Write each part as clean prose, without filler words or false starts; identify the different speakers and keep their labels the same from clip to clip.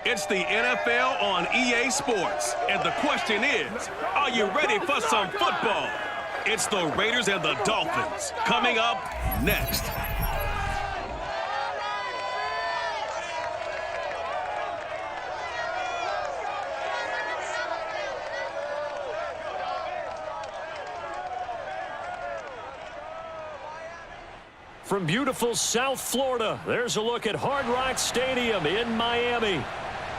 Speaker 1: It's the NFL on EA Sports. And the question is, are you ready for some football? It's the Raiders and the Dolphins coming up next.
Speaker 2: From beautiful South Florida, there's a look at Hard Rock Stadium in Miami.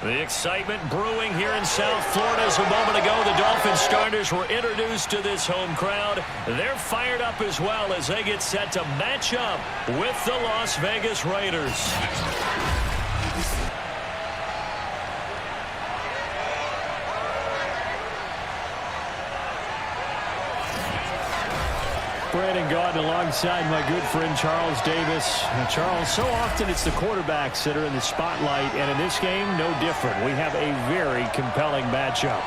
Speaker 2: The excitement brewing here in South Florida as a moment ago the Dolphins starters were introduced to this home crowd. They're fired up as well as they get set to match up with the Las Vegas Raiders. Brandon Gaudin alongside my good friend Charles Davis. Now, Charles, so often it's the quarterbacks that are in the spotlight, and in this game, no different. We have a very compelling matchup.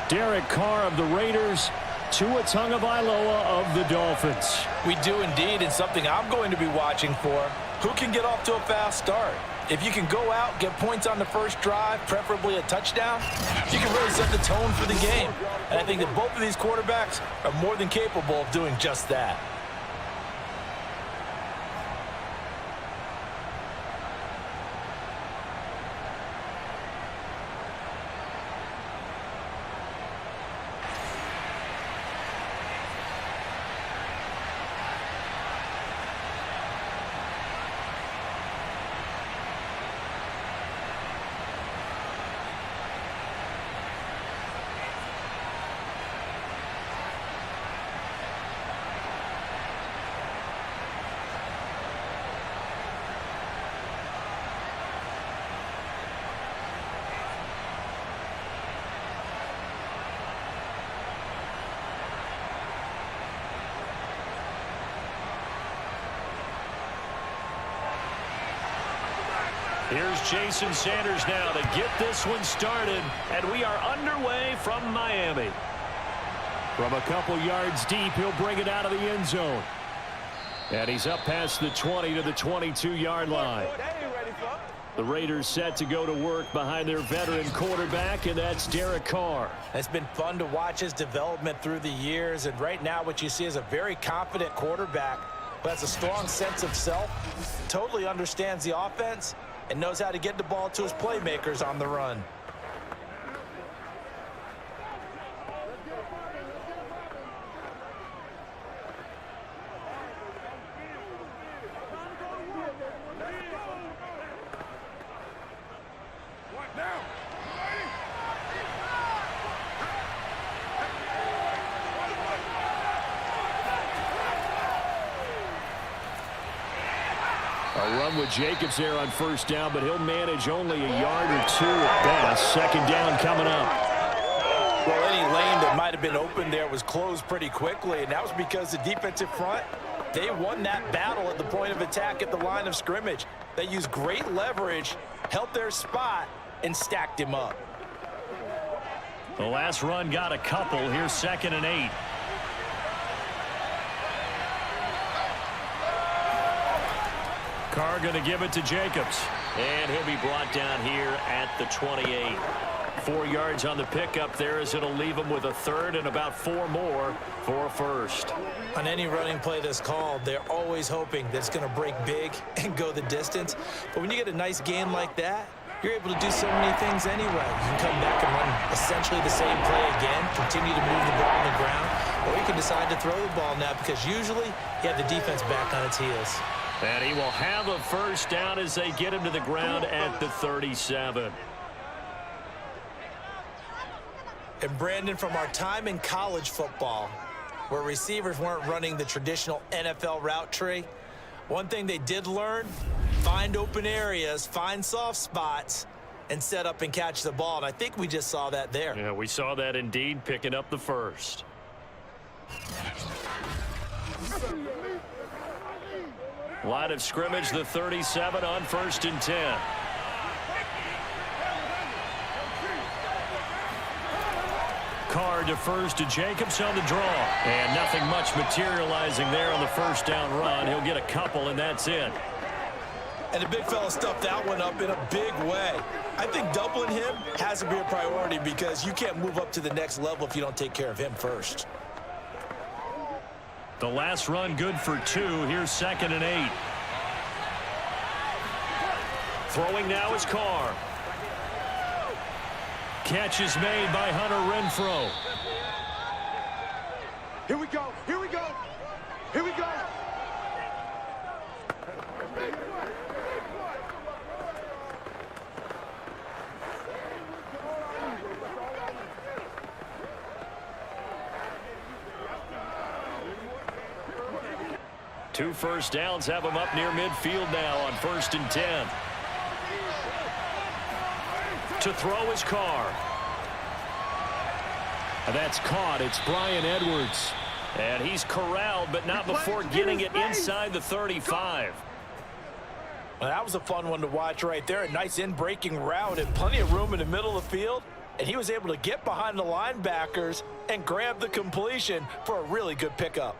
Speaker 2: Derek Carr of the Raiders, Tua Tagovailoa of the Dolphins.
Speaker 3: We do indeed, and something I'm going to be watching for. Who can get off to a fast start? If you can go out, get points on the first drive, preferably a touchdown, you can really set the tone for the game. And I think that both of these quarterbacks are more than capable of doing just that.
Speaker 2: Here's Jason Sanders now to get this one started, and we are underway from Miami. From a couple yards deep, he'll bring it out of the end zone. And he's up past the 20 to the 22-yard line. The Raiders set to go to work behind their veteran quarterback, and that's Derek Carr.
Speaker 3: It's been fun to watch his development through the years, and right now what you see is a very confident quarterback who has a strong sense of self, totally understands the offense, and knows how to get the ball to his playmakers on the run.
Speaker 2: A run with Jacobs there on first down, but he'll manage only a yard or two at best. Second down coming up.
Speaker 3: Well, any lane that might have been open there was closed pretty quickly, and that was because the defensive front, they won that battle at the point of attack at the line of scrimmage. They used great leverage, held their spot, and stacked him up.
Speaker 2: The last run got a couple. Here's 2nd and 8. Carr going to give it to Jacobs. And he'll be brought down here at the 28. 4 yards on the pickup there as it'll leave him with a third and about 4 more for a first.
Speaker 3: On any running play that's called, they're always hoping that it's going to break big and go the distance. But when you get a nice gain like that, you're able to do so many things anyway. You can come back and run essentially the same play again, continue to move the ball on the ground, or you can decide to throw the ball now because usually you have the defense back on its heels.
Speaker 2: And he will have a first down as they get him to the ground at the 37.
Speaker 3: And Brandon, from our time in college football, where receivers weren't running the traditional NFL route tree, one thing they did learn, find open areas, find soft spots, and set up and catch the ball. And I think we just saw that there.
Speaker 2: Yeah, we saw that indeed, picking up the first. Line of scrimmage, the 37 on 1st and 10. Carr defers to Jacobs on the draw. And nothing much materializing there on the first down run. He'll get a couple, and that's it.
Speaker 3: And the big fella stuffed that one up in a big way. I think doubling him has to be a priority because you can't move up to the next level if you don't take care of him first.
Speaker 2: The last run good for 2. Here's 2nd and 8. Throwing now is Carr. Catch is made by Hunter Renfrow.
Speaker 4: Here we go. Here we go. Here we go.
Speaker 2: Two first downs have him up near midfield now on 1st and 10. To throw is Carr. And that's caught. It's Bryan Edwards. And he's corralled, but not before getting it inside the 35.
Speaker 3: Well, that was a fun one to watch right there. A nice in-breaking route and plenty of room in the middle of the field. And he was able to get behind the linebackers and grab the completion for a really good pickup.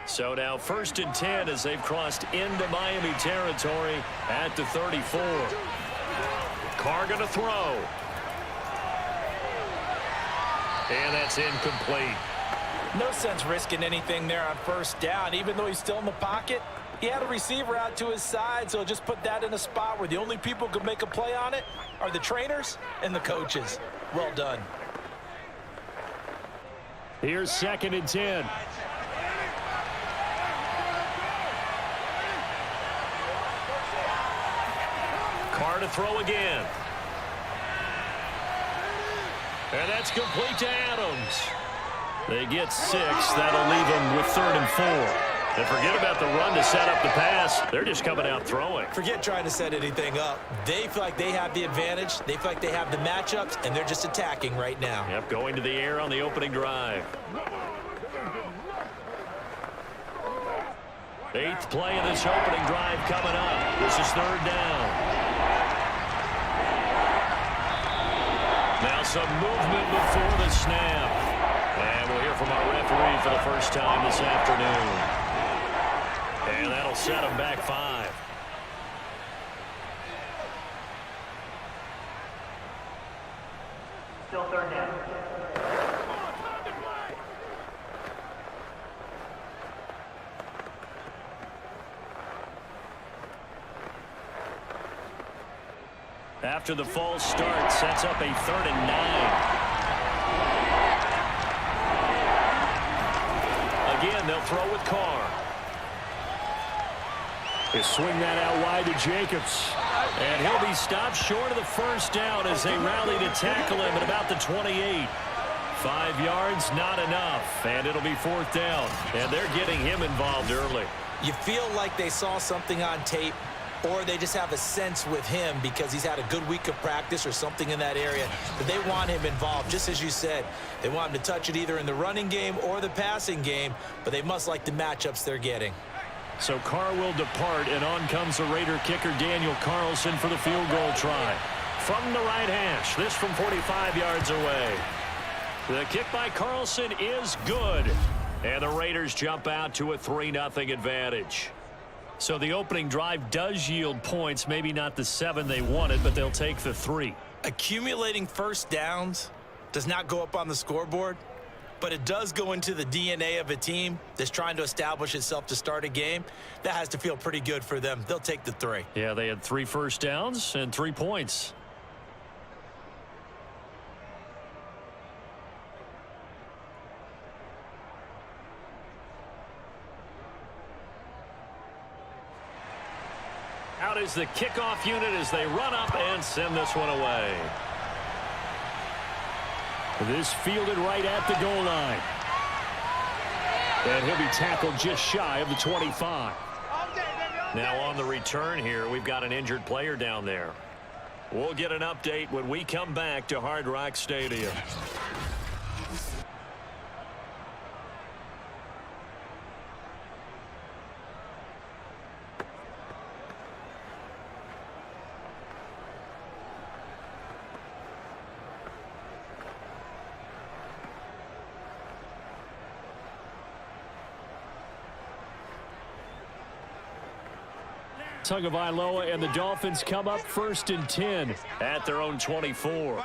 Speaker 2: So now 1st and 10 as they've crossed into Miami territory at the 34. Carr going to throw. And that's incomplete.
Speaker 3: No sense risking anything there on 1st down. Even though he's still in the pocket, he had a receiver out to his side, so just put that in a spot where the only people who can make a play on it are the trainers and the coaches. Well done.
Speaker 2: Here's 2nd and 10. Carr to throw again. And that's complete to Adams. They get 6. That'll leave them with 3rd and 4. And forget about the run to set up the pass. They're just coming out throwing.
Speaker 3: Forget trying to set anything up. They feel like they have the advantage. They feel like they have the matchups, and they're just attacking right now.
Speaker 2: Yep, going to the air on the opening drive. 8th play of this opening drive coming up. This is 3rd down. Now some movement before the snap. And we'll hear from our referee for the first time this afternoon. And that'll set them back 5.
Speaker 5: Still 3rd down.
Speaker 2: After the false start, sets up a 3rd and 9. Again, they'll throw with Carr. They swing that out wide to Jacobs. And he'll be stopped short of the 1st down as they rally to tackle him at about the 28. 5 yards, not enough. And it'll be 4th down. And they're getting him involved early.
Speaker 3: You feel like they saw something on tape, or they just have a sense with him because he's had a good week of practice or something in that area that they want him involved. Just as you said, they want him to touch it either in the running game or the passing game, but they must like the matchups they're getting.
Speaker 2: So Carr will depart, and on comes the Raider kicker Daniel Carlson for the field goal try. From the right hash, this from 45 yards away. The kick by Carlson is good, and the Raiders jump out to a 3-0 advantage. So the opening drive does yield points, maybe not the 7 they wanted, but they'll take the 3.
Speaker 3: Accumulating 1st downs does not go up on the scoreboard, but it does go into the DNA of a team that's trying to establish itself to start a game. That has to feel pretty good for them. They'll take the 3.
Speaker 2: Yeah, they had 3 first downs and 3 points. Out is the kickoff unit as they run up and send this one away. This fielded right at the goal line. And he'll be tackled just shy of the 25. Now on the return here, we've got an injured player down there. We'll get an update when we come back to Hard Rock Stadium. Tagovailoa and the Dolphins come up 1st and 10 at their own 24.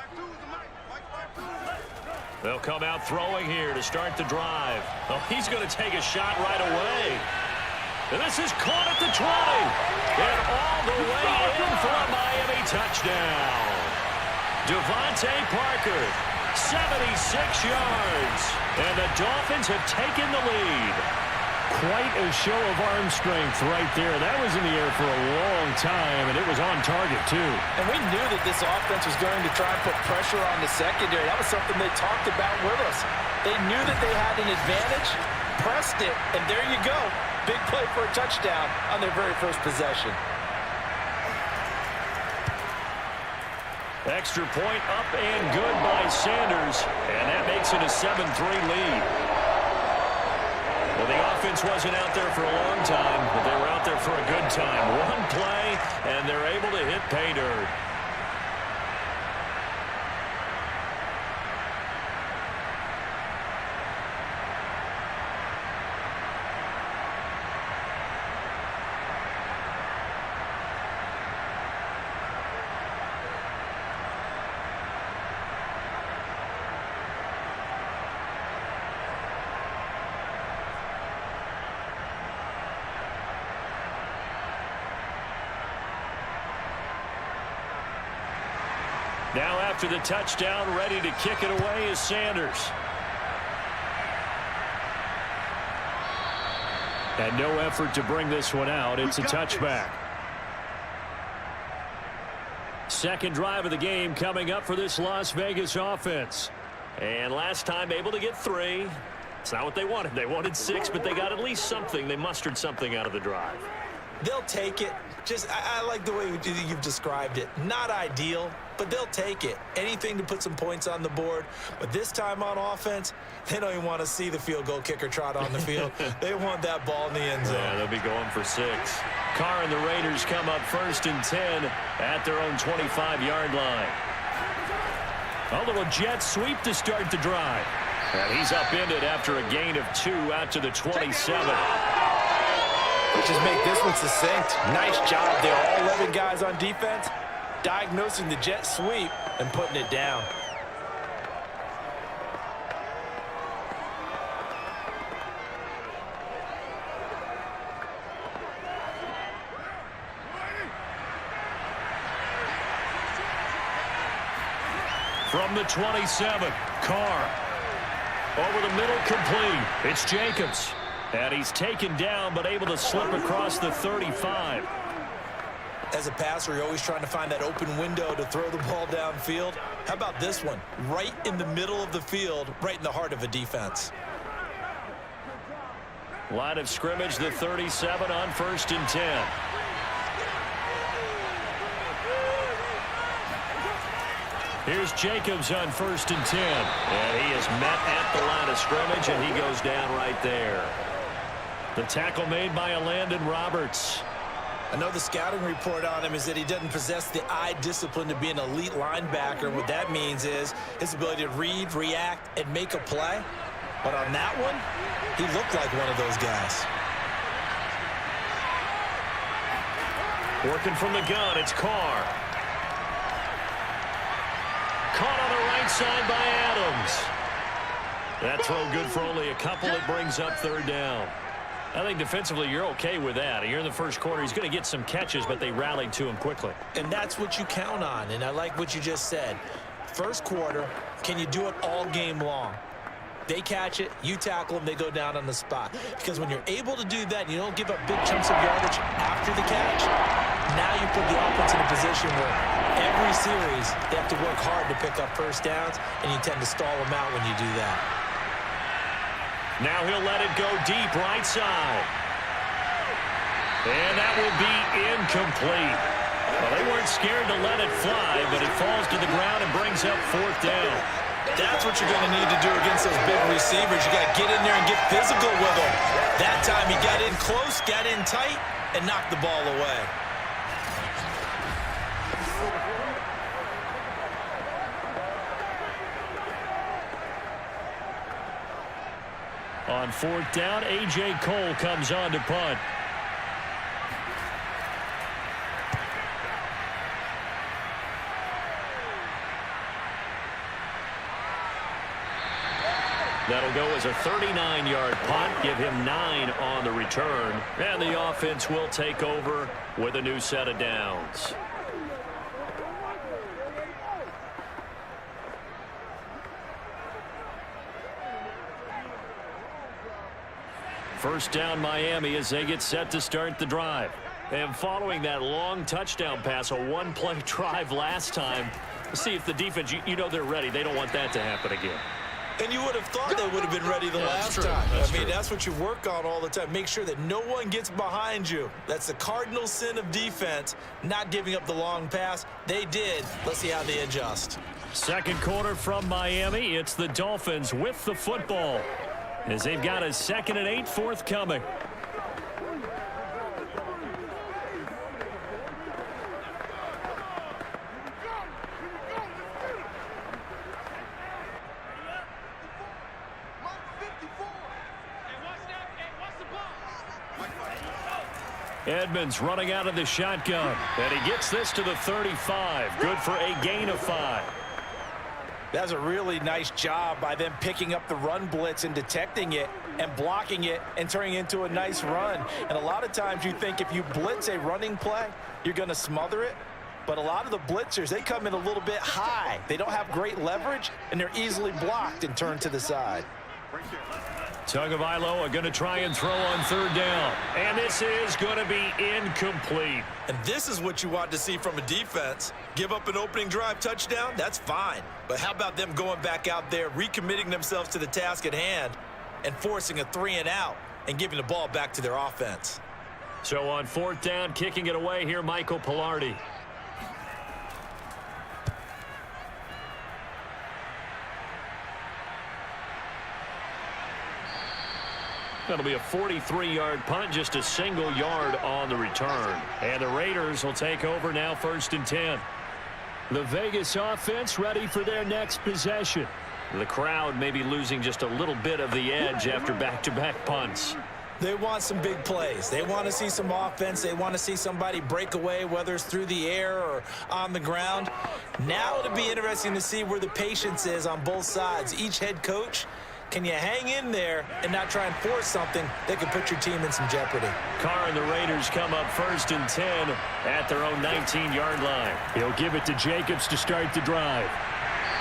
Speaker 2: They'll come out throwing here to start the drive. Oh, he's going to take a shot right away. And this is caught at the 20. And all the way in for a Miami touchdown. Devontae Parker, 76 yards. And the Dolphins have taken the lead. Quite a show of arm strength right there. That was in the air for a long time, and it was on target, too.
Speaker 3: And we knew that this offense was going to try and put pressure on the secondary. That was something they talked about with us. They knew that they had an advantage, pressed it, and there you go. Big play for a touchdown on their very first possession.
Speaker 2: Extra point up and good by Sanders, and that makes it a 7-3 lead. Well, the offense wasn't out there for a long time, but they were out there for a good time. One play, and they're able to hit pay dirt. Now after the touchdown, ready to kick it away is Sanders. And no effort to bring this one out. It's a touchback. Second drive of the game coming up for this Las Vegas offense. And last time able to get 3. It's not what they wanted. They wanted 6, but they got at least something. They mustered something out of the drive.
Speaker 3: They'll take it. I like the way you've described it. Not ideal, but they'll take it. Anything to put some points on the board. But this time on offense, they don't even want to see the field goal kicker trot on the field. They want that ball in the end zone.
Speaker 2: Yeah, they'll be going for 6. Carr and the Raiders come up 1st and 10 at their own 25-yard line. A little jet sweep to start the drive. And he's upended after a gain of 2 out to the 27.
Speaker 3: Just make this one succinct. Nice job there. All 11 guys on defense diagnosing the jet sweep and putting it down.
Speaker 2: From the 27, Carr. Over the middle, complete. It's Jacobs. And he's taken down, but able to slip across the 35.
Speaker 3: As a passer, you're always trying to find that open window to throw the ball downfield. How about this one? Right in the middle of the field, right in the heart of a defense.
Speaker 2: Line of scrimmage, the 37 on 1st and 10. Here's Jacobs on 1st and 10. And he is met at the line of scrimmage, and he goes down right there. The tackle made by Landon Roberts.
Speaker 3: I know the scouting report on him is that he doesn't possess the eye discipline to be an elite linebacker. What that means is his ability to read, react, and make a play. But on that one, he looked like one of those guys.
Speaker 2: Working from the gun, it's Carr. Caught on the right side by Adams. That throw good for only a couple. It brings up 3rd down. I think defensively you're okay with that. Here in the first quarter, he's going to get some catches, but they rallied to him quickly.
Speaker 3: And that's what you count on, and I like what you just said. First quarter, can you do it all game long? They catch it, you tackle them, they go down on the spot. Because when you're able to do that, and you don't give up big chunks of yardage after the catch, now you put the offense in a position where every series they have to work hard to pick up first downs, and you tend to stall them out when you do that.
Speaker 2: Now he'll let it go deep right side. And that will be incomplete. Well, they weren't scared to let it fly, but it falls to the ground and brings up 4th down.
Speaker 3: That's what you're going to need to do against those big receivers. You got to get in there and get physical with them. That time he got in close, got in tight, and knocked the ball away.
Speaker 2: On 4th down, A.J. Cole comes on to punt. That'll go as a 39-yard punt, give him 9 on the return, and the offense will take over with a new set of downs. First down Miami as they get set to start the drive. And following that long touchdown pass, a one-play drive last time, see if the defense, you know they're ready. They don't want that to happen again.
Speaker 3: And you would have thought they would have been ready the last time. I mean, that's what you work on all the time. Make sure that no one gets behind you. That's the cardinal sin of defense, not giving up the long pass. They did. Let's see how they adjust.
Speaker 2: Second quarter from Miami. It's the Dolphins with the football, as they've got a 2nd and 8 forthcoming. Edmonds running out of the shotgun, and he gets this to the 35. Good for a gain of 5.
Speaker 3: That's a really nice job by them picking up the run blitz and detecting it and blocking it and turning it into a nice run. And a lot of times you think if you blitz a running play, you're going to smother it. But a lot of the blitzers, they come in a little bit high. They don't have great leverage, and they're easily blocked and turned to the side.
Speaker 2: Tagovailoa are going to try and throw on 3rd down. And this is going to be incomplete.
Speaker 3: And this is what you want to see from a defense. Give up an opening drive touchdown, that's fine. But how about them going back out there, recommitting themselves to the task at hand, and forcing a 3-and-out and giving the ball back to their offense.
Speaker 2: So on 4th down, kicking it away here, Michael Pilardi. That'll be a 43-yard punt, just a single yard on the return. And the Raiders will take over now, 1st and 10. The Vegas offense ready for their next possession. The crowd may be losing just a little bit of the edge after back-to-back punts.
Speaker 3: They want some big plays. They want to see some offense. They want to see somebody break away, whether it's through the air or on the ground. Now it'll be interesting to see where the patience is on both sides. Each head coach, can you hang in there and not try and force something that could put your team in some jeopardy?
Speaker 2: Carr and the Raiders come up 1st and 10 at their own 19-yard line. He'll give it to Jacobs to start the drive.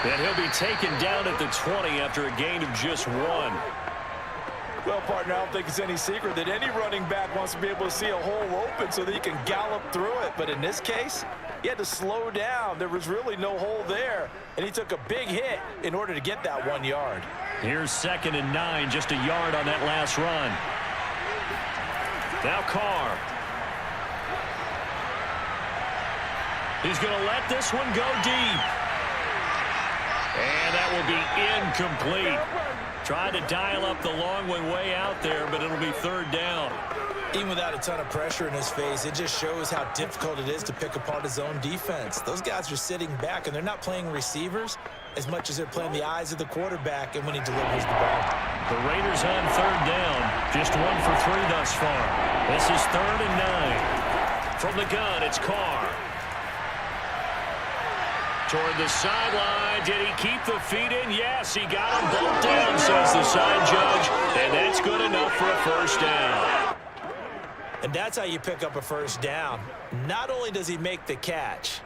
Speaker 2: And he'll be taken down at the 20 after a gain of just 1.
Speaker 3: Well, partner, I don't think it's any secret that any running back wants to be able to see a hole open so that he can gallop through it. But in this case, he had to slow down. There was really no hole there, and he took a big hit in order to get that 1 yard.
Speaker 2: Here's 2nd and 9, just a yard on that last run. Now Carr. He's going to let this one go deep. And that will be incomplete. Tried to dial up the long one way out there, but it'll be 3rd down.
Speaker 3: Even without a ton of pressure in his face, it just shows how difficult it is to pick apart his own defense. Those guys are sitting back, and they're not playing receivers as much as they're playing the eyes of the quarterback and when he delivers the ball.
Speaker 2: The Raiders on 3rd down. Just 1 for 3 thus far. This is 3rd and 9. From the gun, it's Carr. Toward the sideline. Did he keep the feet in? Yes, he got them both down, says the side judge. And that's good enough for a 1st down.
Speaker 3: And that's how you pick up a 1st down. Not only does he make the catch,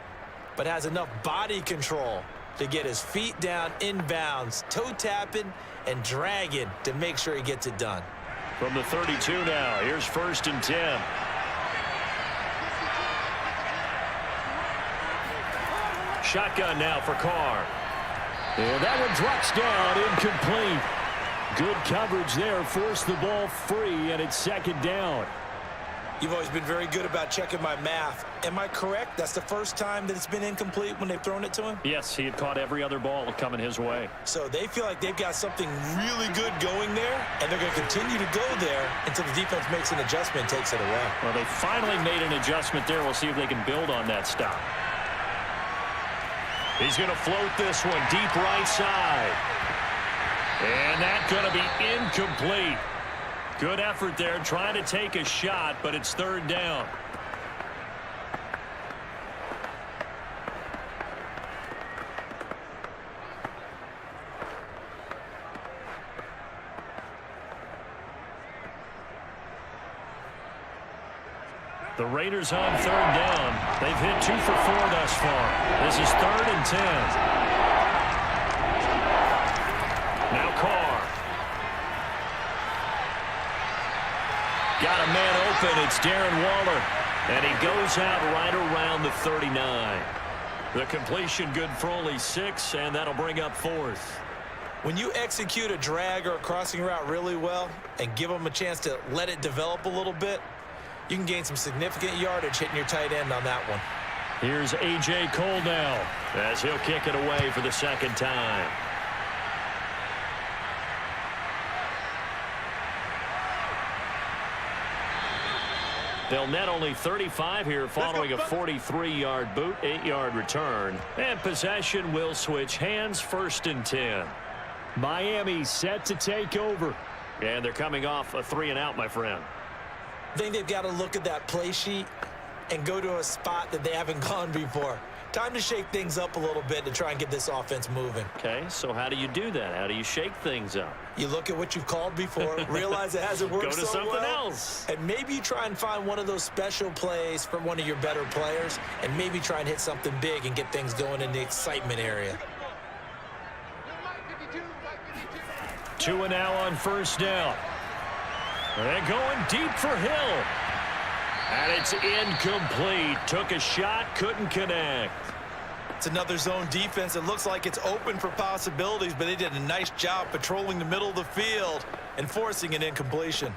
Speaker 3: but has enough body control to get his feet down inbounds, toe tapping and dragging to make sure he gets it done.
Speaker 2: From the 32 now, here's 1st and 10. Shotgun now for Carr. And that one drops down, incomplete. Good coverage there, forced the ball free, and it's 2nd down.
Speaker 3: You've always been very good about checking my math. Am I correct? That's the first time that it's been incomplete when they've thrown it to him?
Speaker 2: Yes, he had caught every other ball coming his way.
Speaker 3: So they feel like they've got something really good going there, and they're going to continue to go there until the defense makes an adjustment and takes it away.
Speaker 2: Well, they finally made an adjustment there. We'll see if they can build on that stop. He's going to float this one deep right side. And that's going to be incomplete. Good effort there, trying to take a shot, but it's 3rd down. The Raiders on third down. They've hit 2 for 4 thus far. This is 3rd and 10. Now Carr. Got a man open. It's Darren Waller. And he goes out right around the 39. The completion good for only 6, and that'll bring up 4th.
Speaker 3: When you execute a drag or a crossing route really well and give them a chance to let it develop a little bit, you can gain some significant yardage hitting your tight end on that one.
Speaker 2: Here's A.J. Cole now as he'll kick it away for the 2nd time. They'll net only 35 here following a 43-yard boot, 8-yard return. And possession will switch hands, 1st and 10. Miami set to take over. And they're coming off a 3-and-out, my friend.
Speaker 3: I think they've got to look at that play sheet and go to a spot that they haven't gone before. Time to shake things up a little bit to try and get this offense moving.
Speaker 2: Okay, so how do you do that? How do you shake things up?
Speaker 3: You look at what you've called before, realize it hasn't worked
Speaker 2: Go to
Speaker 3: so
Speaker 2: something
Speaker 3: well,
Speaker 2: else.
Speaker 3: and maybe you try and find one of those special plays from one of your better players, and maybe try and hit something big and get things going in the excitement area.
Speaker 2: 2 and now on 1st down. They're going deep for Hill. And it's incomplete. Took a shot, couldn't connect.
Speaker 3: It's another zone defense. It looks like it's open for possibilities, but they did a nice job patrolling the middle of the field and forcing an incompletion.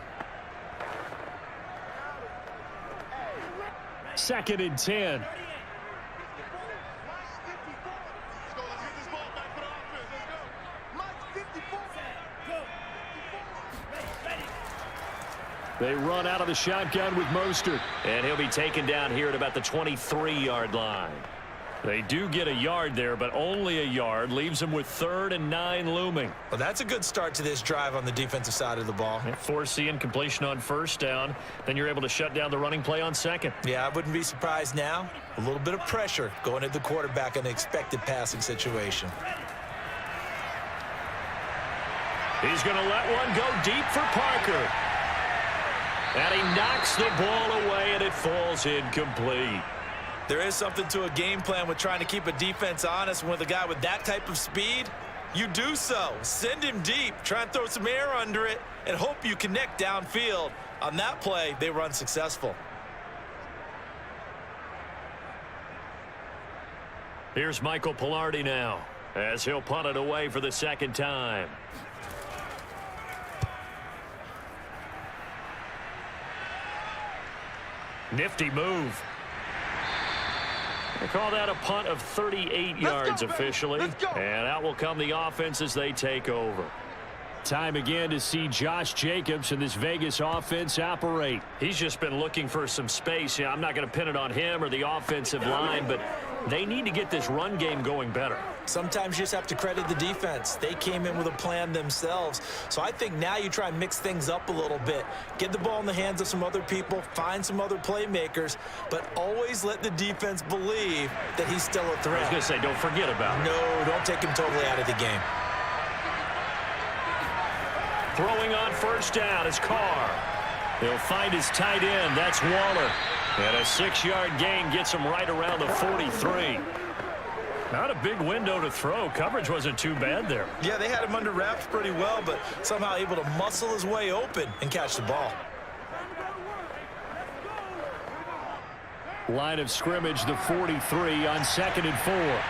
Speaker 2: 2nd and 10. They run out of the shotgun with Mostert. And he'll be taken down here at about the 23-yard line. They do get a yard there, but only a yard. Leaves them with 3rd and 9 looming.
Speaker 3: Well, that's a good start to this drive on the defensive side of the ball.
Speaker 2: Force the incompletion on 1st down. Then you're able to shut down the running play on 2nd.
Speaker 3: Yeah, I wouldn't be surprised now. A little bit of pressure going at the quarterback in an expected passing situation.
Speaker 2: He's going to let one go deep for Parker. And he knocks the ball away, and it falls incomplete.
Speaker 3: There is something to a game plan with trying to keep a defense honest. With a guy with that type of speed, you do so. Send him deep. Try and throw some air under it and hope you connect downfield. On that play, they run successful.
Speaker 2: Here's Michael Pilardi now as he'll punt it away for the 2nd time. Nifty move. They call that a punt of 38 yards officially. And out will come the offense as they take over. Time again to see Josh Jacobs and this Vegas offense operate. He's just been looking for some space. Yeah, I'm not going to pin it on him or the offensive line, but they need to get this run game going better.
Speaker 3: Sometimes you just have to credit the defense. They came in with a plan themselves. So I think now you try and mix things up a little bit. Get the ball in the hands of some other people, find some other playmakers, but always let the defense believe that he's still a threat.
Speaker 2: I was going to say, don't forget about it.
Speaker 3: No, don't take him totally out of the game.
Speaker 2: Throwing on 1st down is Carr. He'll find his tight end. That's Waller. And a 6-yard gain gets him right around the 43. Not a big window to throw. Coverage wasn't too bad there.
Speaker 3: Yeah, they had him under wraps pretty well, but somehow able to muscle his way open and catch the ball.
Speaker 2: Line of scrimmage, the 43 on 2nd and 4.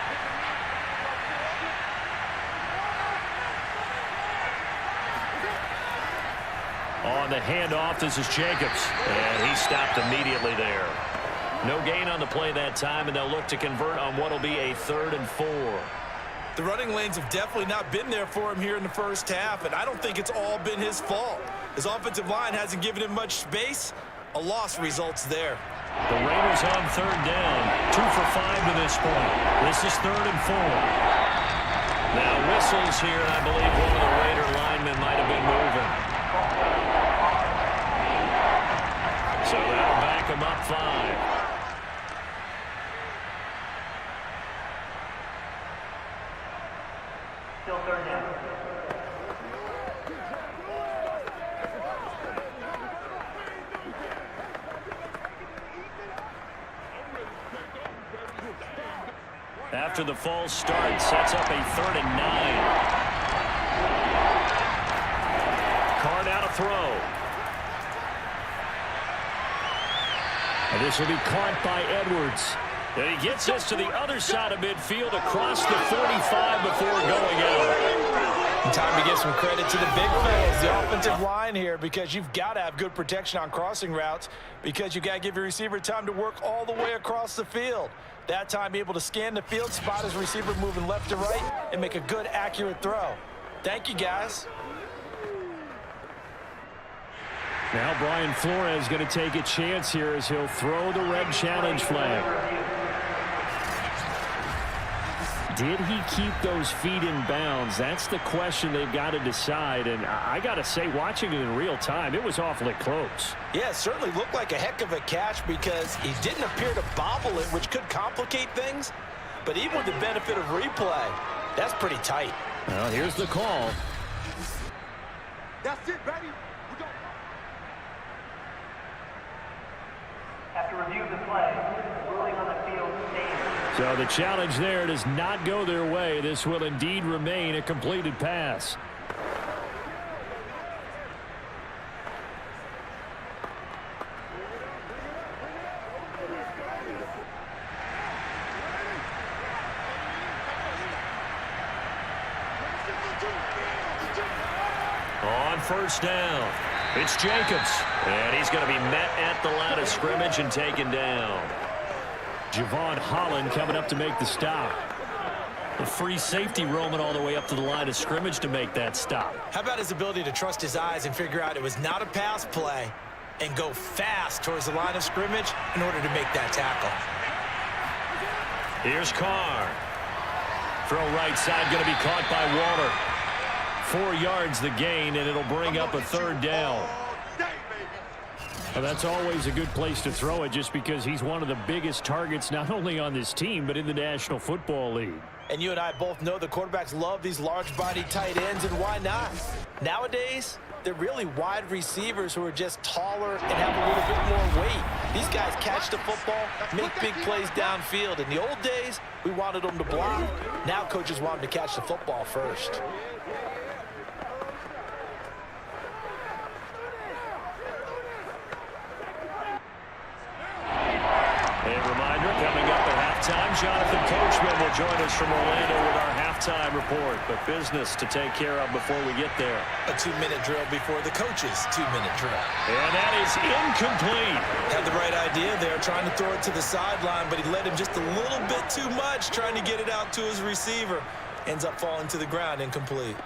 Speaker 2: On the handoff, this is Jacobs. And he stopped immediately there. No gain on the play that time, and they'll look to convert on what will be a 3rd and 4.
Speaker 3: The running lanes have definitely not been there for him here in the first half, and I don't think it's all been his fault. His offensive line hasn't given him much space. A loss results there.
Speaker 2: The Raiders on 3rd down. 2 for 5 to this point. This is 3rd and 4. Now whistles here, and I believe one of the Raider linemen might have been moving. So that'll back him up 5.
Speaker 5: Still 3rd down.
Speaker 2: After the false start, sets up a 3rd and 9. Carr now to throw. And this will be caught by Edwards. And he gets this to the other side of midfield across the 45 before going out.
Speaker 3: And time to give some credit to the big fellas, the offensive line here, because you've got to have good protection on crossing routes because you got to give your receiver time to work all the way across the field. That time, be able to scan the field, spot his receiver moving left to right, and make a good, accurate throw. Thank you, guys.
Speaker 2: Now Brian Flores is going to take a chance here as he'll throw the red challenge flag. Did he keep those feet in bounds? That's the question they've got to decide. And I got to say, watching it in real time, it was awfully close.
Speaker 3: Yeah, it certainly looked like a heck of a catch because he didn't appear to bobble it, which could complicate things. But even with the benefit of replay, that's pretty tight.
Speaker 2: Well, here's the call.
Speaker 4: That's it, baby. We go.
Speaker 5: After review of the play, ruling on the field stands.
Speaker 2: So the challenge there does not go their way. This will indeed remain a completed pass. On 1st down, it's Jacobs. And he's going to be met at the line of scrimmage and taken down. Javon Holland coming up to make the stop. The free safety roaming all the way up to the line of scrimmage to make that stop.
Speaker 3: How about his ability to trust his eyes and figure out it was not a pass play and go fast towards the line of scrimmage in order to make that tackle.
Speaker 2: Here's Carr. Throw right side going to be caught by Waller. 4 yards the gain, and it'll bring up a 3rd down. Well, that's always a good place to throw it just because he's one of the biggest targets not only on this team but in the National Football League.
Speaker 3: And you and I both know the quarterbacks love these large-body tight ends, and why not? Nowadays, they're really wide receivers who are just taller and have a little bit more weight. These guys catch the football, make big plays downfield. In the old days, we wanted them to block. Now coaches want them to catch the football first.
Speaker 2: Jonathan Coachman will join us from Orlando with our halftime report. But business to take care of before we get there.
Speaker 3: A 2-minute drill before the coach's 2-minute drill.
Speaker 2: And that is incomplete.
Speaker 3: Had the right idea there, trying to throw it to the sideline, but he led him just a little bit too much, trying to get it out to his receiver. Ends up falling to the ground, incomplete.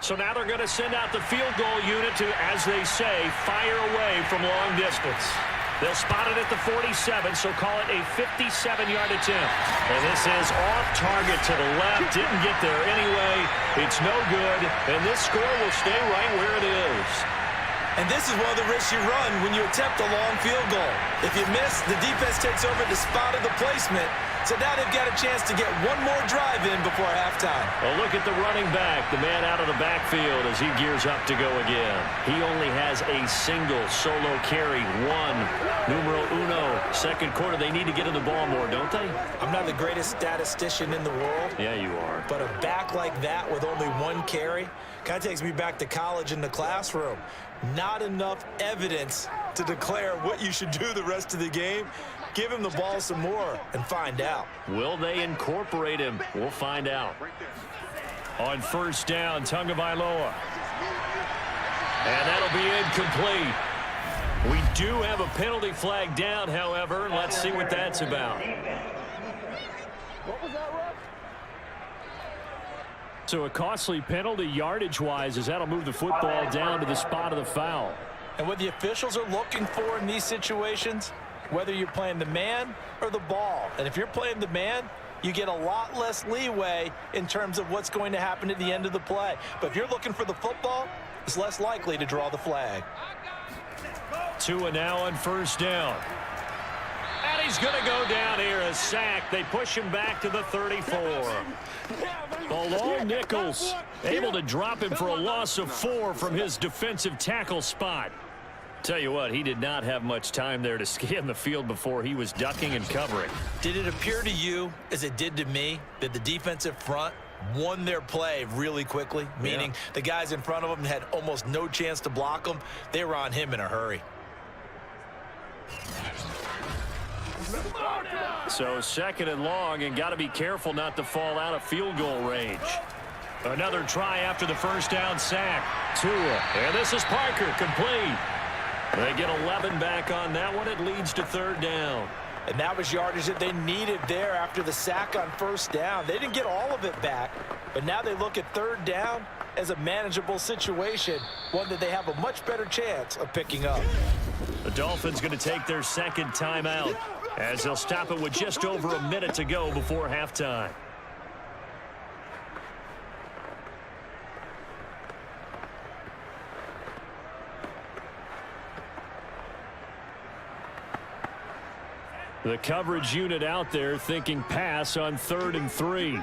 Speaker 2: So now they're going to send out the field goal unit to, as they say, fire away from long distance. They'll spot it at the 47, so call it a 57-yard attempt. And this is off target to the left. Didn't get there anyway. It's no good, and this score will stay right where it is.
Speaker 3: And this is one of the risks you run when you attempt a long field goal. If you miss, the defense takes over the spot of the placement. So now they've got a chance to get one more drive in before halftime.
Speaker 2: Well, look at the running back, the man out of the backfield as he gears up to go again. He only has a single solo carry, numero uno. 2nd quarter, they need to get in the ball more, don't they?
Speaker 3: I'm not the greatest statistician in the world.
Speaker 2: Yeah, you are.
Speaker 3: But a back like that with only 1 carry kind of takes me back to college in the classroom. Not enough evidence to declare what you should do the rest of the game. Give him the ball some more and find out.
Speaker 2: Will they incorporate him? We'll find out. On 1st down, Tagovailoa. And that'll be incomplete. We do have a penalty flag down, however. Let's see what that's about.
Speaker 4: What was that, Russ?
Speaker 2: So a costly penalty yardage-wise as that'll move the football down to the spot of the foul.
Speaker 3: And what the officials are looking for in these situations, whether you're playing the man or the ball. And if you're playing the man, you get a lot less leeway in terms of what's going to happen at the end of the play. But if you're looking for the football, it's less likely to draw the flag.
Speaker 2: 2 and now on 1st down. And he's going to go down here, a sack. They push him back to the 34. Bilal Nichols able to drop him for a loss of 4 from his defensive tackle spot. Tell you what, he did not have much time there to scan the field before he was ducking and covering.
Speaker 3: Did it appear to you, as it did to me, that the defensive front won their play really quickly? Meaning the guys in front of them had almost no chance to block them. They were on him in a hurry.
Speaker 2: So 2nd and long, and got to be careful not to fall out of field goal range. Another try after the first down sack. Tua, and this is Parker, complete. They get 11 back on that one. It leads to 3rd down.
Speaker 3: And that was yardage that they needed there after the sack on 1st down. They didn't get all of it back, but now they look at 3rd down as a manageable situation, one that they have a much better chance of picking up.
Speaker 2: The Dolphins going to take their 2nd timeout as they'll stop it with just over a minute to go before halftime. The coverage unit out there thinking pass on 3rd and 3.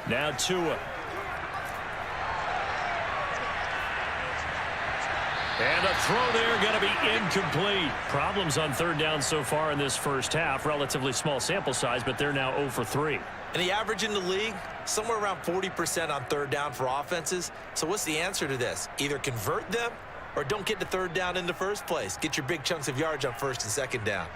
Speaker 2: Now Tua. And a throw there going to be incomplete. Problems on 3rd down so far in this first half. Relatively small sample size, but they're now 0 for 3.
Speaker 3: And the average in the league, somewhere around 40% on 3rd down for offenses. So what's the answer to this? Either convert them or don't get to 3rd down in the first place. Get your big chunks of yards on 1st and 2nd down.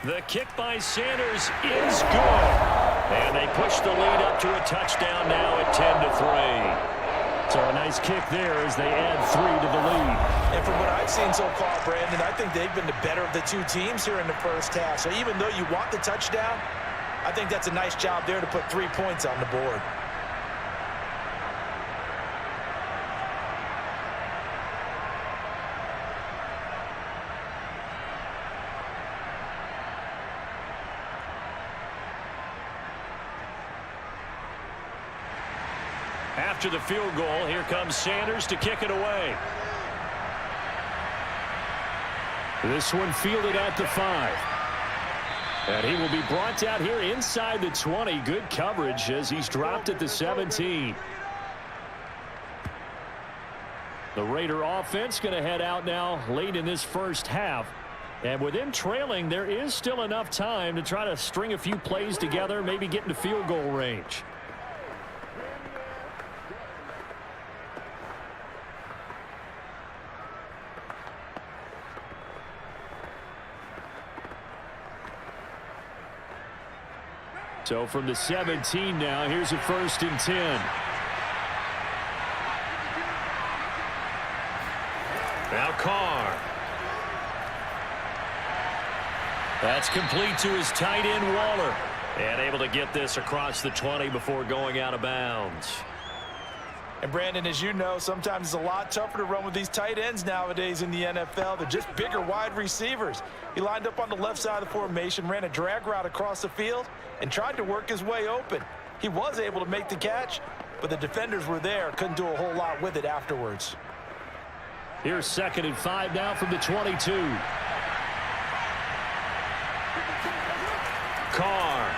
Speaker 2: The kick by Sanders is good. And they push the lead up to a touchdown now at 10-3. So a nice kick there as they add 3 to the lead.
Speaker 3: And from what I've seen so far, Brandon, I think they've been the better of the two teams here in the first half. So even though you want the touchdown, I think that's a nice job there to put 3 points on the board.
Speaker 2: After the field goal, here comes Sanders to kick it away. This one fielded at the 5. And he will be brought down here inside the 20. Good coverage as he's dropped at the 17. The Raider offense going to head out now late in this first half. And with them trailing, there is still enough time to try to string a few plays together, maybe get into field goal range. So from the 17 now, here's a 1st and 10. Now Carr. That's complete to his tight end, Waller. And able to get this across the 20 before going out of bounds.
Speaker 3: And Brandon, as you know, sometimes it's a lot tougher to run with these tight ends nowadays in the NFL. They're just bigger wide receivers. He lined up on the left side of the formation, ran a drag route across the field, and tried to work his way open. He was able to make the catch, but the defenders were there. Couldn't do a whole lot with it afterwards.
Speaker 2: Here's 2nd and 5 now from the 22. Carr.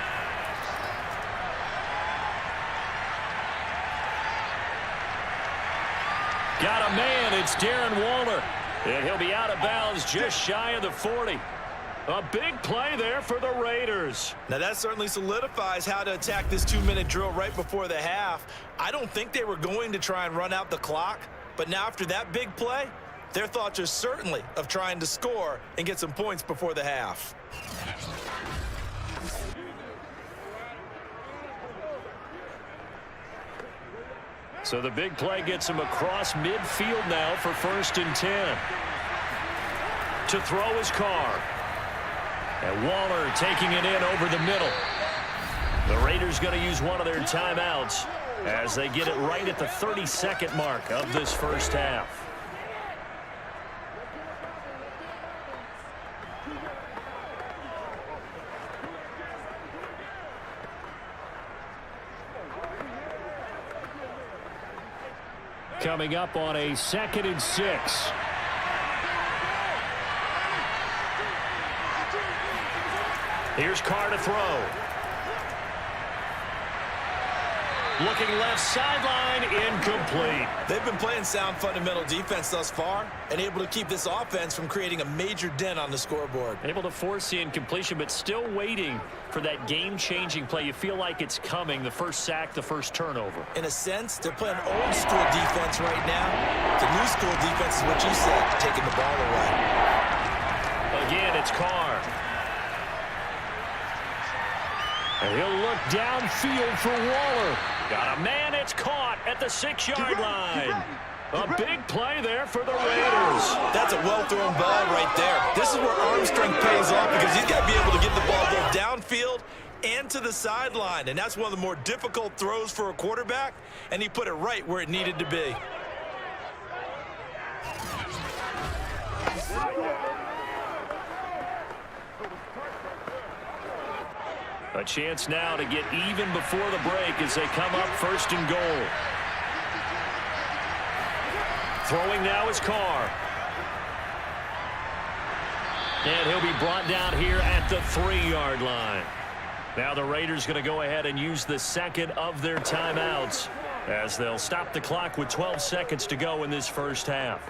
Speaker 2: Got a man. It's Darren Waller. And he'll be out of bounds just shy of the 40. A big play there for the Raiders.
Speaker 3: Now that certainly solidifies how to attack this 2-minute drill right before the half. I don't think they were going to try and run out the clock, but now after that big play, their thoughts are certainly of trying to score and get some points before the half.
Speaker 2: So the big play gets him across midfield now for 1st and 10. To throw his Carr. And Waller taking it in over the middle. The Raiders going to use one of their timeouts as they get it right at the 32nd mark of this first half. Coming up on a 2nd and 6. Here's Carr to throw. Looking left sideline, incomplete.
Speaker 3: They've been playing sound fundamental defense thus far and able to keep this offense from creating a major dent on the scoreboard.
Speaker 2: Able to force the incompletion, but still waiting for that game-changing play. You feel like it's coming, the first sack, the first turnover.
Speaker 3: In a sense, they're playing old-school defense right now. The new-school defense is what you said, taking the ball away.
Speaker 2: Again, it's Carr. And he'll look downfield for Waller. Got a man, it's caught at the 6-yard line. A big play there for the Raiders.
Speaker 3: That's a well-thrown ball right there. This is where arm strength pays off because he's got to be able to get the ball both downfield and to the sideline. And that's one of the more difficult throws for a quarterback, and he put it right where it needed to be.
Speaker 2: A chance now to get even before the break as they come up 1st and goal. Throwing now is Carr. And he'll be brought down here at the 3-yard line. Now the Raiders going to go ahead and use the second of their timeouts as they'll stop the clock with 12 seconds to go in this first half.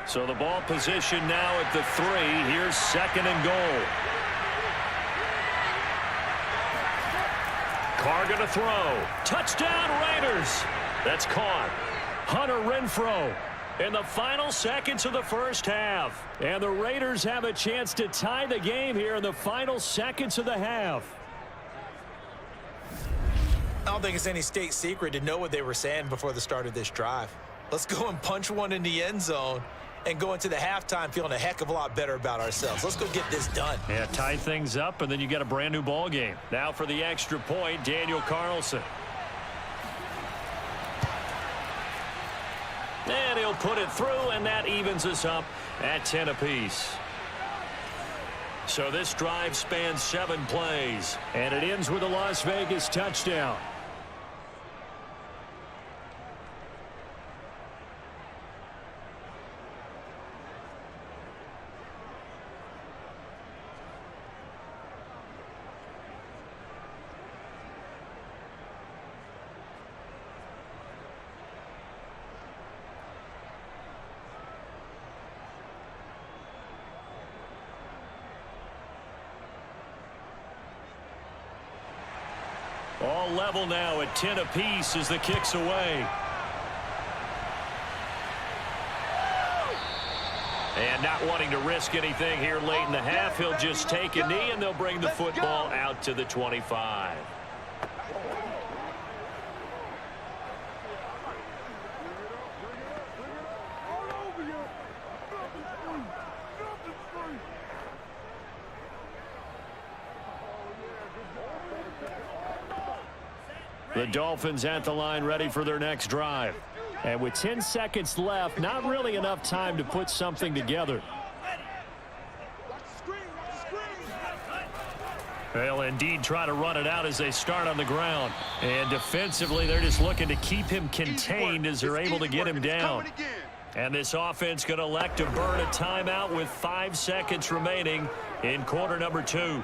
Speaker 2: So the ball position now at the 3. Here's 2nd and goal. Carr going to throw. Touchdown Raiders. That's caught. Hunter Renfrow in the final seconds of the first half. And the Raiders have a chance to tie the game here in the final seconds of the half.
Speaker 3: I don't think it's any state secret to know what they were saying before the start of this drive. Let's go and punch one in the end zone and go into the halftime feeling a heck of a lot better about ourselves. Let's go get this done.
Speaker 2: Yeah, tie things up, and then you get a brand new ball game. Now for the extra point, Daniel Carlson. And he'll put it through, and that evens us up at 10 apiece. So this drive spans 7 plays, and it ends with a Las Vegas touchdown. All level now at 10 apiece as the kick's away. And not wanting to risk anything here late in the half, he'll just take a knee and they'll bring the football out to the 25. The Dolphins at the line ready for their next drive. And with 10 seconds left, not really enough time to put something together. They'll indeed try to run it out as they start on the ground. And defensively, they're just looking to keep him contained as they're able to get him down. And this offense going to elect to burn a timeout with 5 seconds remaining in quarter number 2.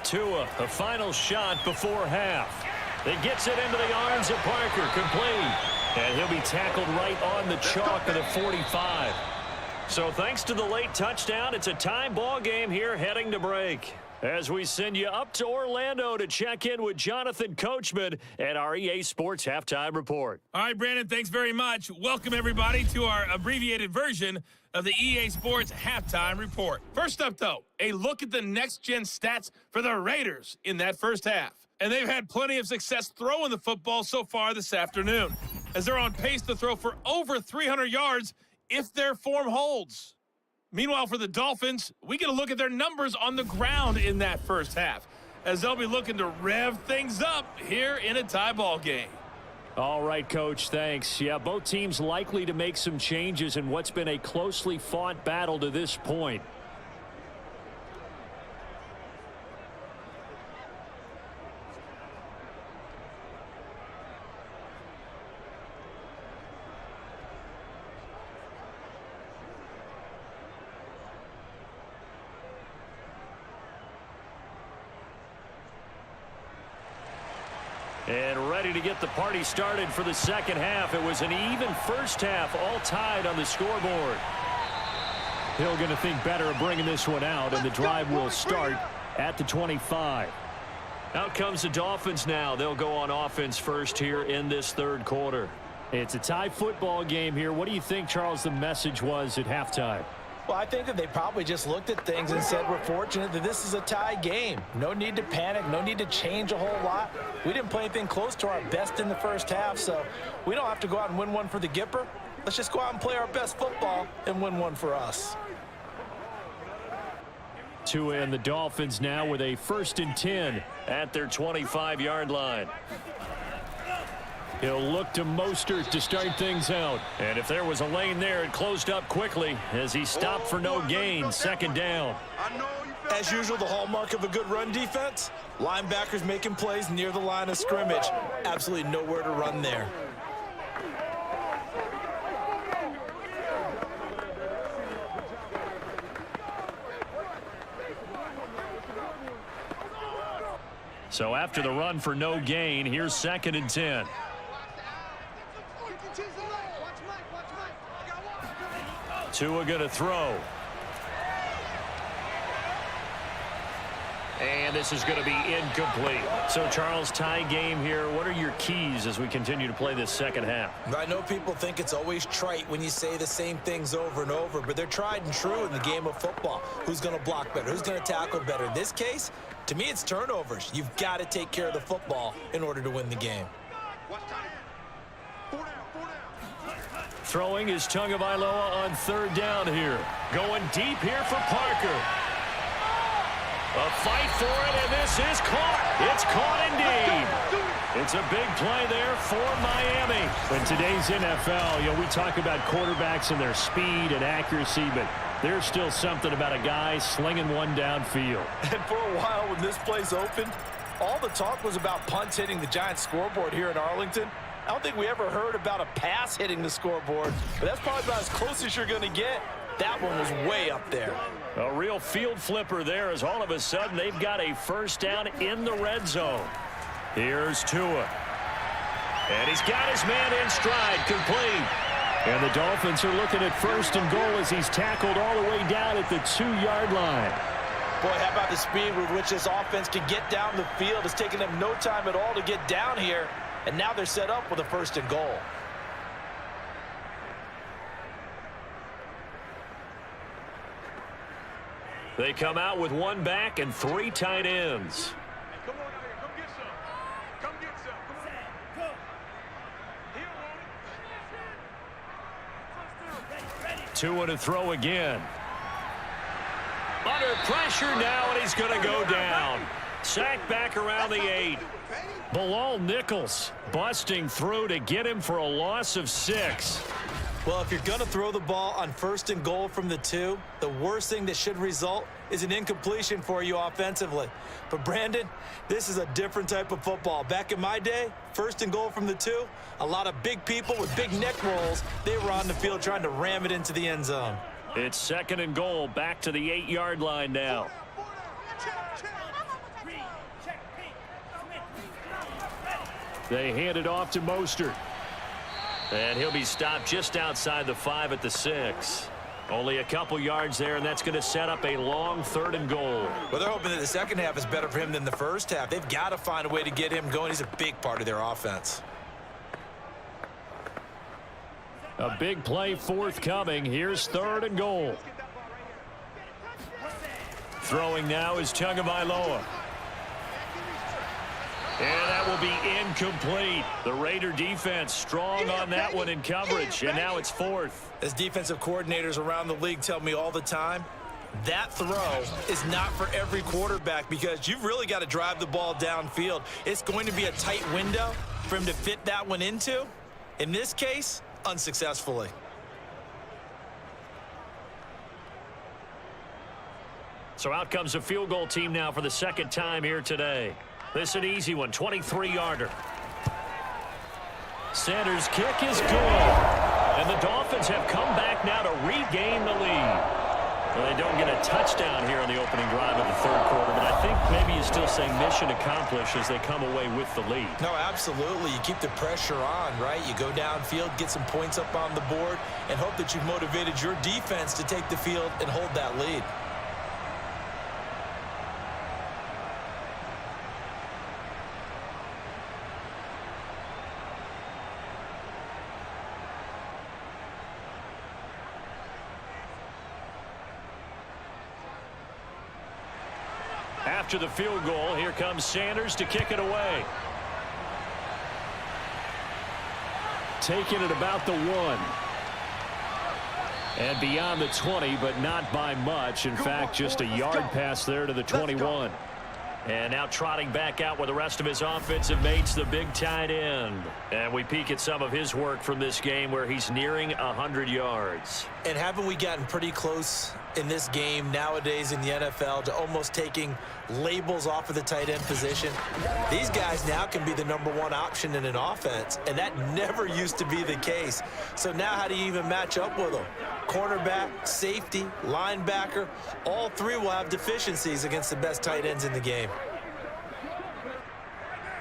Speaker 2: Tua, a final shot before half. It gets it into the arms of Parker, complete. And he'll be tackled right on the chalk of the 45. So thanks to the late touchdown, it's a tie ball game here heading to break. As we send you up to Orlando to check in with Jonathan Coachman at our EA Sports Halftime Report.
Speaker 6: All right, Brandon, thanks very much. Welcome, everybody, to our abbreviated version of the EA Sports Halftime Report. First up, though, a look at the next-gen stats for the Raiders in that first half. And they've had plenty of success throwing the football so far this afternoon, as they're on pace to throw for over 300 yards if their form holds. Meanwhile, for the Dolphins, we get a look at their numbers on the ground in that first half, as they'll be looking to rev things up here in a tie ball game.
Speaker 2: All right, Coach, thanks. Yeah, both teams likely to make some changes in what's been a closely fought battle to this point. And ready to get the party started for the second half. It was an even first half, all tied on the scoreboard. Hill going to think better of bringing this one out, and the drive will start at the 25. Out comes the Dolphins now. They'll go on offense first here in this third quarter. It's a tie football game here. What do you think, Charles, the message was at halftime?
Speaker 3: Well, I think that they probably just looked at things and said, we're fortunate that this is a tie game. No need to panic. No need to change a whole lot. We didn't play anything close to our best in the first half, so we don't have to go out and win one for the Gipper. Let's just go out and play our best football and win one for us.
Speaker 2: Tua and the Dolphins now with a 1st and 10 at their 25-yard line. He'll look to Mostert to start things out. And if there was a lane there, it closed up quickly as he stopped for no gain. Second down.
Speaker 3: As usual, the hallmark of a good run defense, linebackers making plays near the line of scrimmage. Absolutely nowhere to run there.
Speaker 2: So after the run for no gain, here's 2nd and 10. Tua going to throw. And this is going to be incomplete. So, Charles, tie game here. What are your keys as we continue to play this second half?
Speaker 3: I know people think it's always trite when you say the same things over and over, but they're tried and true in the game of football. Who's going to block better? Who's going to tackle better? In this case, to me, it's turnovers. You've got to take care of the football in order to win the game.
Speaker 2: Throwing is Tagovailoa on 3rd down here. Going deep here for Parker. A fight for it, and this is caught. It's caught indeed. It's a big play there for Miami. In today's NFL, we talk about quarterbacks and their speed and accuracy, but there's still something about a guy slinging one downfield.
Speaker 3: And for a while when this place opened, all the talk was about punts hitting the Giants scoreboard here in Arlington. I don't think we ever heard about a pass hitting the scoreboard, but that's probably about as close as you're going to get. That one was way up there.
Speaker 2: A real field flipper there as all of a sudden they've got a 1st down in the red zone. Here's Tua. And he's got his man in stride, complete. And the Dolphins are looking at 1st and goal as he's tackled all the way down at the 2-yard line.
Speaker 3: Boy, how about the speed with which this offense can get down the field? It's taken them no time at all to get down here. And now they're set up with a 1st and goal.
Speaker 2: They come out with 1 back and 3 tight ends.
Speaker 4: Come on out here. Come get some. Come get some. Come on.
Speaker 2: Tua to throw again. Under pressure now, and he's going to go down. Sacked back around the 8. Bilal Nichols busting through to get him for a loss of 6.
Speaker 3: Well, if you're going to throw the ball on 1st and goal from the 2, the worst thing that should result is an incompletion for you offensively. But, Brandon, this is a different type of football. Back in my day, 1st and goal from the 2, a lot of big people with big neck rolls, they were on the field trying to ram it into the end zone.
Speaker 2: It's 2nd and goal, back to the 8-yard line now. They hand it off to Mostert. And he'll be stopped just outside the 5 at the 6. Only a couple yards there, and that's going to set up a long 3rd and goal.
Speaker 3: Well, they're hoping that the second half is better for him than the first half. They've got to find a way to get him going. He's a big part of their offense.
Speaker 2: A big play forthcoming. Here's 3rd and goal. Throwing now is Tagovailoa. And that will be incomplete. The Raider defense strong on that one in coverage, and now it's 4th.
Speaker 3: As defensive coordinators around the league tell me all the time, that throw is not for every quarterback because you've really got to drive the ball downfield. It's going to be a tight window, for him to fit that one into. In this case, unsuccessfully.
Speaker 2: So out comes a field goal team now for the second time here today. This is an easy one, 23-yarder. Sanders' kick is good. And the Dolphins have come back now to regain the lead. Well, they don't get a touchdown here on the opening drive of the third quarter, but I think maybe you still say mission accomplished as they come away with the lead.
Speaker 3: No, absolutely. You keep the pressure on, right? You go downfield, get some points up on the board, and hope that you've motivated your defense to take the field and hold that lead.
Speaker 2: After the field goal, here comes Sanders to kick it away. Taking it about the 1. And beyond the 20, but not by much. In fact, just a yard pass there to the 21. And now trotting back out with the rest of his offensive mates, the big tight end. And we peek at some of his work from this game where he's nearing 100 yards.
Speaker 3: And haven't we gotten pretty close in this game nowadays in the NFL to almost taking labels off of the tight end position? These guys now can be the #1 option in an offense, and that never used to be the case. So now how do you even match up with them? Cornerback, safety, linebacker, all three will have deficiencies against the best tight ends in the game.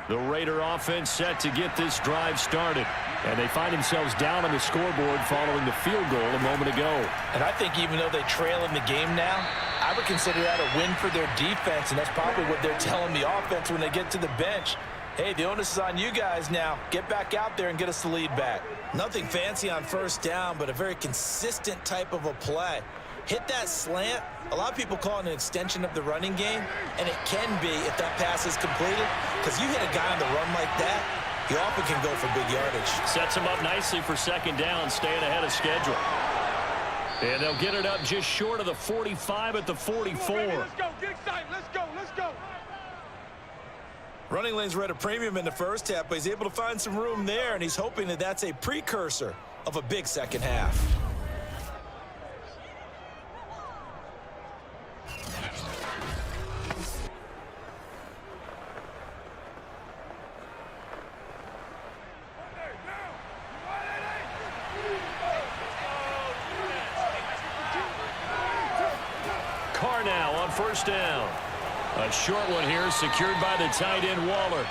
Speaker 2: The Raider offense set to get this drive started. And they find themselves down on the scoreboard following the field goal a moment ago.
Speaker 3: And I think even though they trail in the game now, I would consider that a win for their defense, and that's probably what they're telling the offense when they get to the bench. Hey, the onus is on you guys now. Get back out there and get us the lead back. Nothing fancy on first down, but a very consistent type of a play. Hit that slant. A lot of people call it an extension of the running game, and it can be if that pass is completed, because you hit a guy on the run like that, he often can go for big yardage.
Speaker 2: Sets him up nicely for second down, staying ahead of schedule. And they'll get it up just short of the 45 at the 44.
Speaker 4: Let's go. Get excited. Let's go. Let's go.
Speaker 3: Running lanes were at a premium in the first half, but he's able to find some room there, and he's hoping that that's a precursor of a big second half.
Speaker 2: First down. A short one here, secured by the tight end Waller.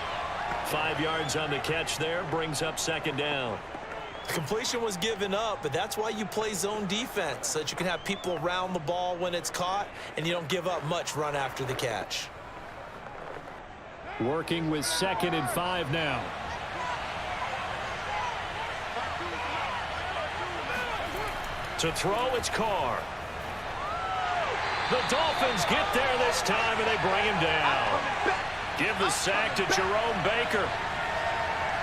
Speaker 2: 5 yards on the catch there, brings up second down.
Speaker 3: The completion was given up, but that's why you play zone defense, so that you can have people around the ball when it's caught, and you don't give up much run after the catch.
Speaker 2: Working with 2nd and 5 now. To throw, it's Carr. The Dolphins get there this time, and they bring him down. Give the sack to Jerome Baker.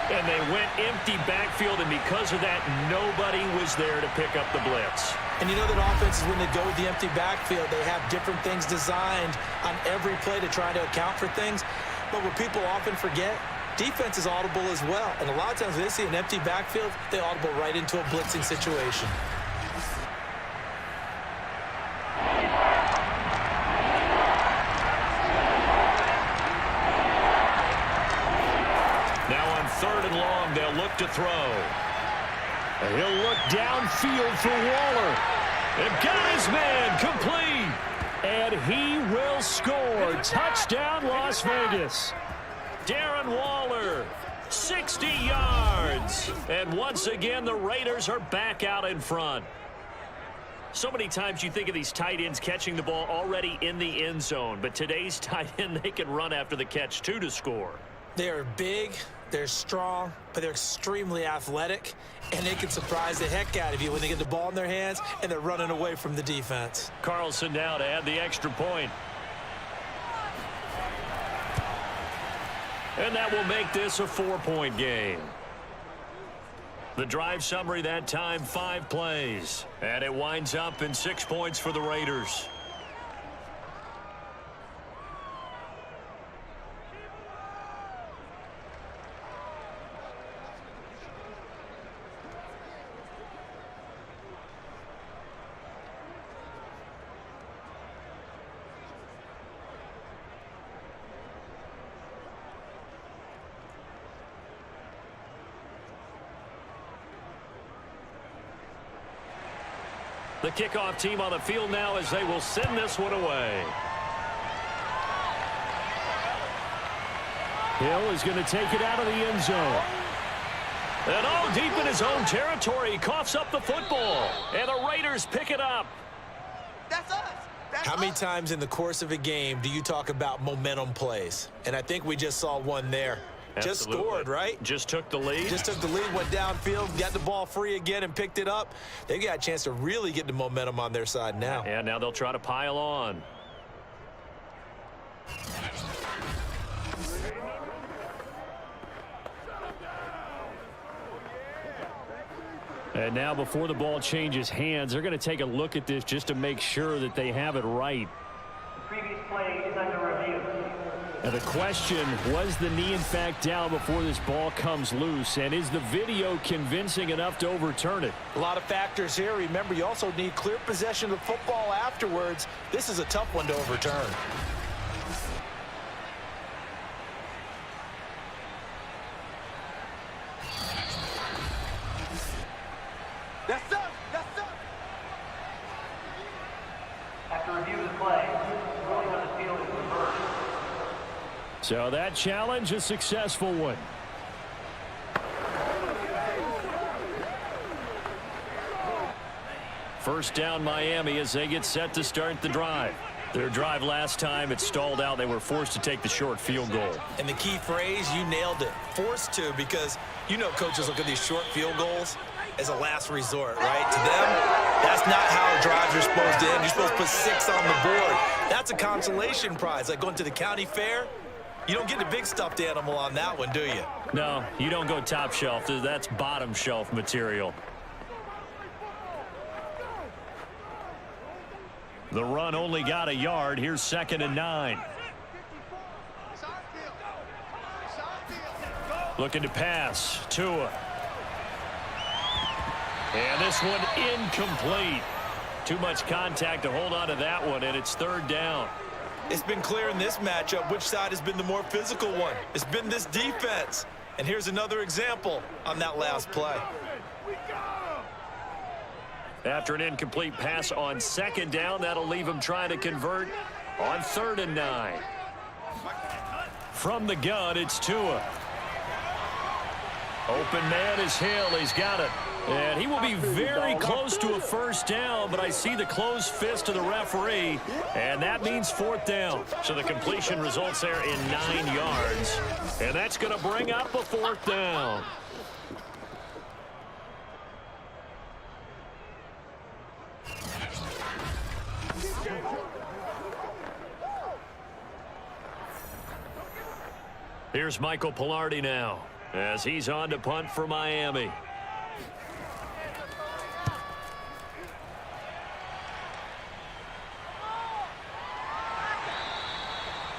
Speaker 2: And they went empty backfield, and because of that, nobody was there to pick up the blitz.
Speaker 3: And you know that offenses, when they go with the empty backfield, they have different things designed on every play to try to account for things. But what people often forget, defense is audible as well. And a lot of times when they see an empty backfield, they audible right into a blitzing situation.
Speaker 2: Third and long, they'll look to throw. And he'll look downfield for Waller. And got his man complete. And he will score. Touchdown, Las Vegas. Darren Waller, 60 yards. And once again, the Raiders are back out in front. So many times you think of these tight ends catching the ball already in the end zone. But today's tight end, they can run after the catch, too, to score.
Speaker 3: They are big, they're strong, but they're extremely athletic, and they can surprise the heck out of you when they get the ball in their hands and they're running away from the defense.
Speaker 2: Carlson now to add the extra point. And that will make this a 4-point game. The drive summary that time, 5 plays. And it winds up in 6 points for the Raiders. The kickoff team on the field now as they will send this one away. Hill is going to take it out of the end zone. And deep in his own territory, he coughs up the football. And the Raiders pick it up.
Speaker 4: That's us.
Speaker 3: How many times in the course of a game do you talk about momentum plays? And I think we just saw one there.
Speaker 2: Absolutely.
Speaker 3: Just scored, right?
Speaker 2: Just took the lead.
Speaker 3: Just took the lead, went downfield, got the ball free again and picked it up. They got a chance to really get the momentum on their side now.
Speaker 2: And now they'll try to pile on. And now before the ball changes hands, they're going to take a look at this just to make sure that they have it right.
Speaker 5: The previous play is under review.
Speaker 2: And the question, was the knee in fact down before this ball comes loose? And is the video convincing enough to overturn it?
Speaker 3: A lot of factors here. Remember, you also need clear possession of the football afterwards. This is a tough one to overturn.
Speaker 4: That's us. That's us.
Speaker 5: After review of the play, ruling on the field is reversed.
Speaker 2: So that challenge, a successful one. First down Miami as they get set to start the drive. Their drive last time, it stalled out. They were forced to take the short field goal.
Speaker 3: And the key phrase, you nailed it. Forced to, because you know coaches look at these short field goals as a last resort, right? To them, that's not how drives are supposed to end. You're supposed to put 6 on the board. That's a consolation prize. Like going to the county fair, you don't get the big stuffed animal on that one, do you?
Speaker 2: No, you don't go top shelf. That's bottom shelf material. The run only got a yard. Here's 2nd and 9. Looking to pass. Tua. And this one incomplete. Too much contact to hold on to that one, and it's 3rd down.
Speaker 3: It's been clear in this matchup which side has been the more physical one. It's been this defense. And here's another example on that last play.
Speaker 2: After an incomplete pass on 2nd down, that'll leave him trying to convert on 3rd and 9. From the gun, it's Tua. Open man is Hill. He's got it. And he will be very close to a first down, but I see the closed fist of the referee, and that means 4th down. So the completion results there in 9 yards, and that's going to bring up a 4th down. Here's Michael Pilardi now as he's on to punt for Miami.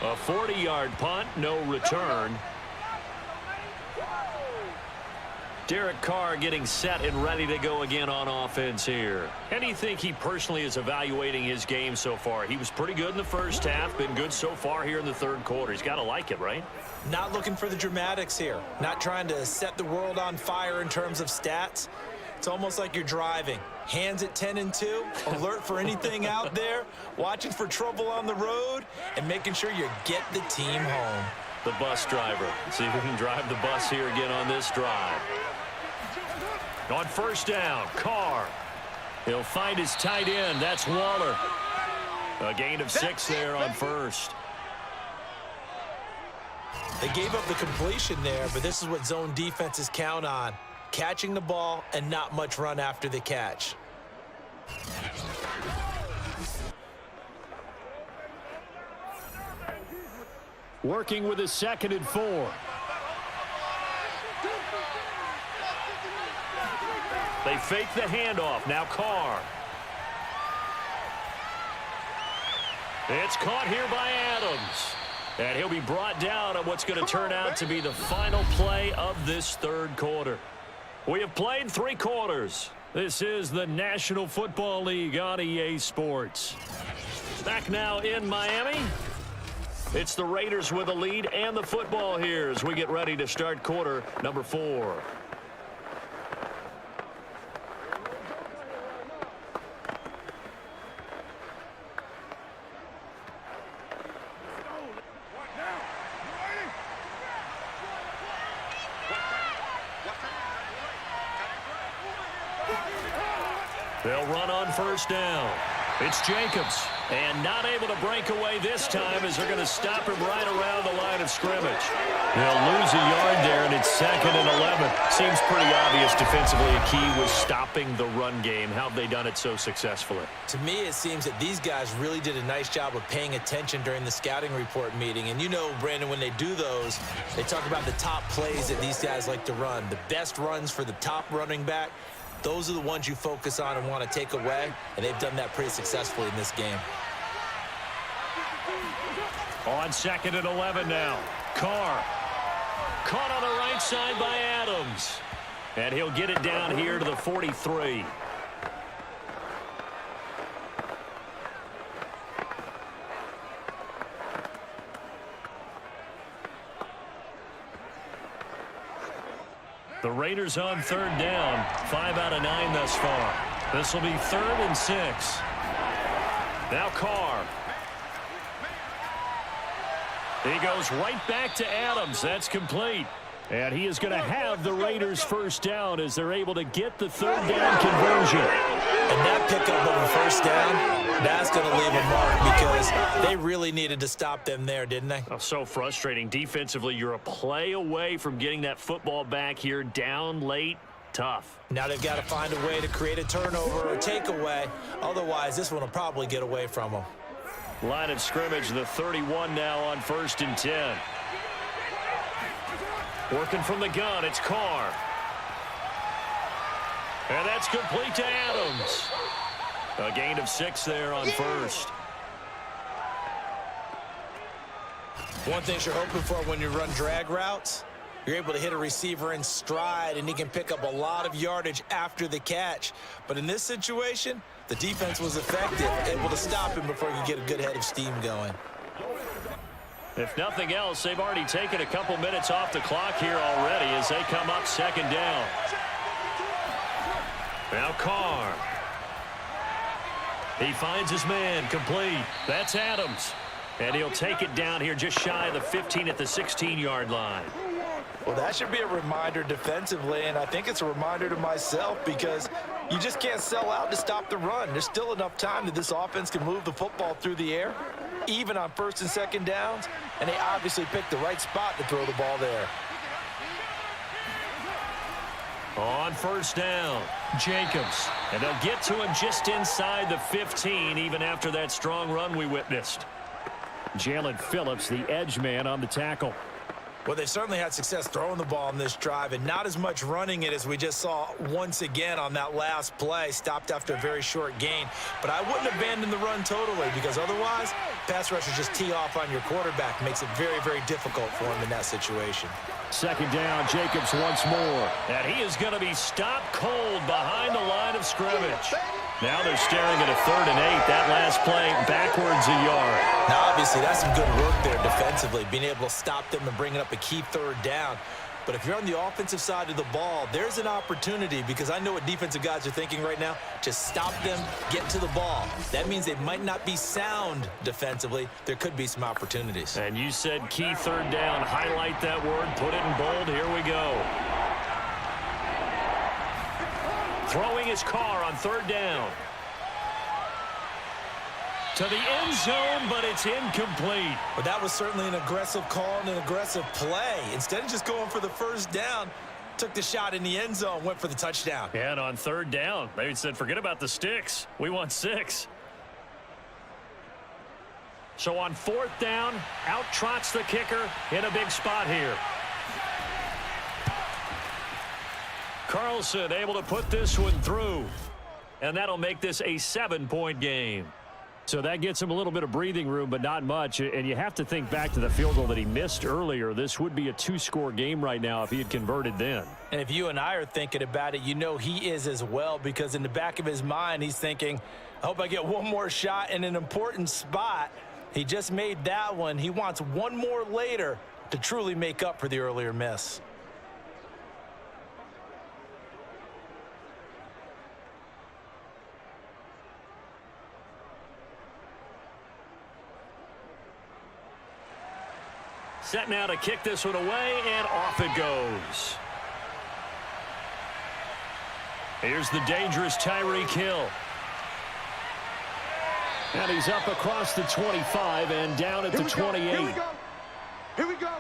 Speaker 2: A 40-yard punt, no return. Derek Carr getting set and ready to go again on offense here. How do you think he personally is evaluating his game so far? He was pretty good in the first half, been good so far here in the 3rd quarter. He's got to like it, right?
Speaker 3: Not looking for the dramatics here. Not trying to set the world on fire in terms of stats. It's almost like you're driving. Hands at 10 and 2, alert for anything out there, watching for trouble on the road, and making sure you get the team home.
Speaker 2: The bus driver. See if we can drive the bus here again on this drive. On 1st down, Carr. He'll find his tight end. That's Waller. A gain of 6 there on 1st.
Speaker 3: They gave up the completion there, but this is what zone defenses count on. Catching the ball and not much run after the catch.
Speaker 2: Working with a 2nd and 4. They fake the handoff. Now Carr. It's caught here by Adams. And he'll be brought down on what's going to turn out to be the final play of this 3rd quarter. We have played 3 quarters. This is the National Football League on EA Sports. Back now in Miami. It's the Raiders with a lead and the football here as we get ready to start quarter number 4. They'll run on first down. It's Jacobs. And not able to break away this time as they're going to stop him right around the line of scrimmage. They'll lose a yard there, and it's 2nd and 11. Seems pretty obvious defensively a key was stopping the run game. How have they done it so successfully?
Speaker 3: To me, it seems that these guys really did a nice job of paying attention during the scouting report meeting. And you know, Brandon, when they do those, they talk about the top plays that these guys like to run. The best runs for the top running back. Those are the ones you focus on and want to take away, and they've done that pretty successfully in this game.
Speaker 2: On 2nd and 11 now. Carr. Caught on the right side by Adams. And he'll get it down here to the 43. The Raiders on 3rd down. 5 out of 9 thus far. This will be 3rd and 6. Now Carr. He goes right back to Adams. That's complete. And he is going to have the Raiders first down as they're able to get the 3rd down conversion.
Speaker 3: And that pickup of a first down, that's going to leave a mark because they really needed to stop them there, didn't they?
Speaker 2: Oh, so frustrating. Defensively, you're a play away from getting that football back here. Down late, tough.
Speaker 3: Now they've got to find a way to create a turnover or takeaway. Otherwise, this one will probably get away from them.
Speaker 2: Line of scrimmage, the 31 now on 1st and 10. Working from the gun, it's Carr. And that's complete to Adams. A gain of 6 there on 1st.
Speaker 3: One thing you're hoping for when you run drag routes, you're able to hit a receiver in stride, and he can pick up a lot of yardage after the catch. But in this situation, the defense was effective, able to stop him before he could get a good head of steam going.
Speaker 2: If nothing else, they've already taken a couple minutes off the clock here already as they come up 2nd down. Now Carr. He finds his man complete. That's Adams. And he'll take it down here just shy of the 15 at the 16-yard line.
Speaker 3: Well, that should be a reminder defensively, and I think it's a reminder to myself because you just can't sell out to stop the run. There's still enough time that this offense can move the football through the air, even on 1st and 2nd downs, and they obviously picked the right spot to throw the ball there.
Speaker 2: On 1st down, Jacobs. And they'll get to him just inside the 15, even after that strong run we witnessed. Jalen Phillips, the edge man, on the tackle.
Speaker 3: Well, they certainly had success throwing the ball in this drive and not as much running it as we just saw once again on that last play. Stopped after a very short gain. But I wouldn't abandon the run totally because otherwise, pass rushers just tee off on your quarterback. Makes it very, very difficult for him in that situation.
Speaker 2: 2nd down, Jacobs once more. And he is going to be stopped cold behind the line of scrimmage. Now they're staring at a 3rd and 8. That last play backwards a yard.
Speaker 3: Now, obviously, that's some good work there defensively, being able to stop them and bringing up a key 3rd down. But if you're on the offensive side of the ball, there's an opportunity because I know what defensive guys are thinking right now. Just stop them, get to the ball. That means they might not be sound defensively. There could be some opportunities.
Speaker 2: And you said key 3rd down. Highlight that word. Put it in bold. Here we go. Throwing his Carr on 3rd down. To the end zone, but it's incomplete.
Speaker 3: But that was certainly an aggressive call and an aggressive play. Instead of just going for the 1st down, took the shot in the end zone, went for the touchdown.
Speaker 2: And on 3rd down, they said, forget about the sticks. We want 6. So on 4th down, out trots the kicker in a big spot here. Carlson able to put this one through. And that'll make this a 7-point game. So that gets him a little bit of breathing room, but not much. And you have to think back to the field goal that he missed earlier. This would be a 2-score game right now if he had converted then.
Speaker 3: And if you and I are thinking about it, you know he is as well, because in the back of his mind, he's thinking, I hope I get one more shot in an important spot. He just made that one. He wants one more later to truly make up for the earlier miss.
Speaker 2: Set now to kick this one away, and off it goes. Here's the dangerous Tyreek Hill. And he's up across the 25 and down at the 28.
Speaker 4: Here we go. Here we go.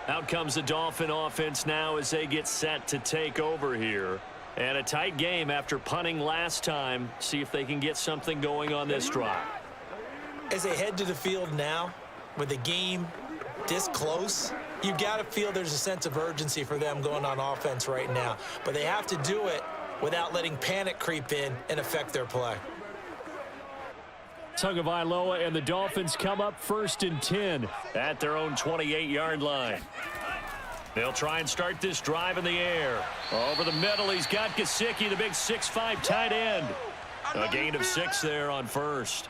Speaker 2: Out comes the Dolphin offense now as they get set to take over here. And a tight game after punting last time. See if they can get something going on this drive.
Speaker 3: As they head to the field now, with the game this close, you got to feel there's a sense of urgency for them going on offense right now. But they have to do it without letting panic creep in and affect their play.
Speaker 2: Tagovailoa and the Dolphins come up 1st and 10 at their own 28-yard line. They'll try and start this drive in the air. Over the middle, he's got Gesicki, the big 6'5" tight end. A gain of 6 there on first.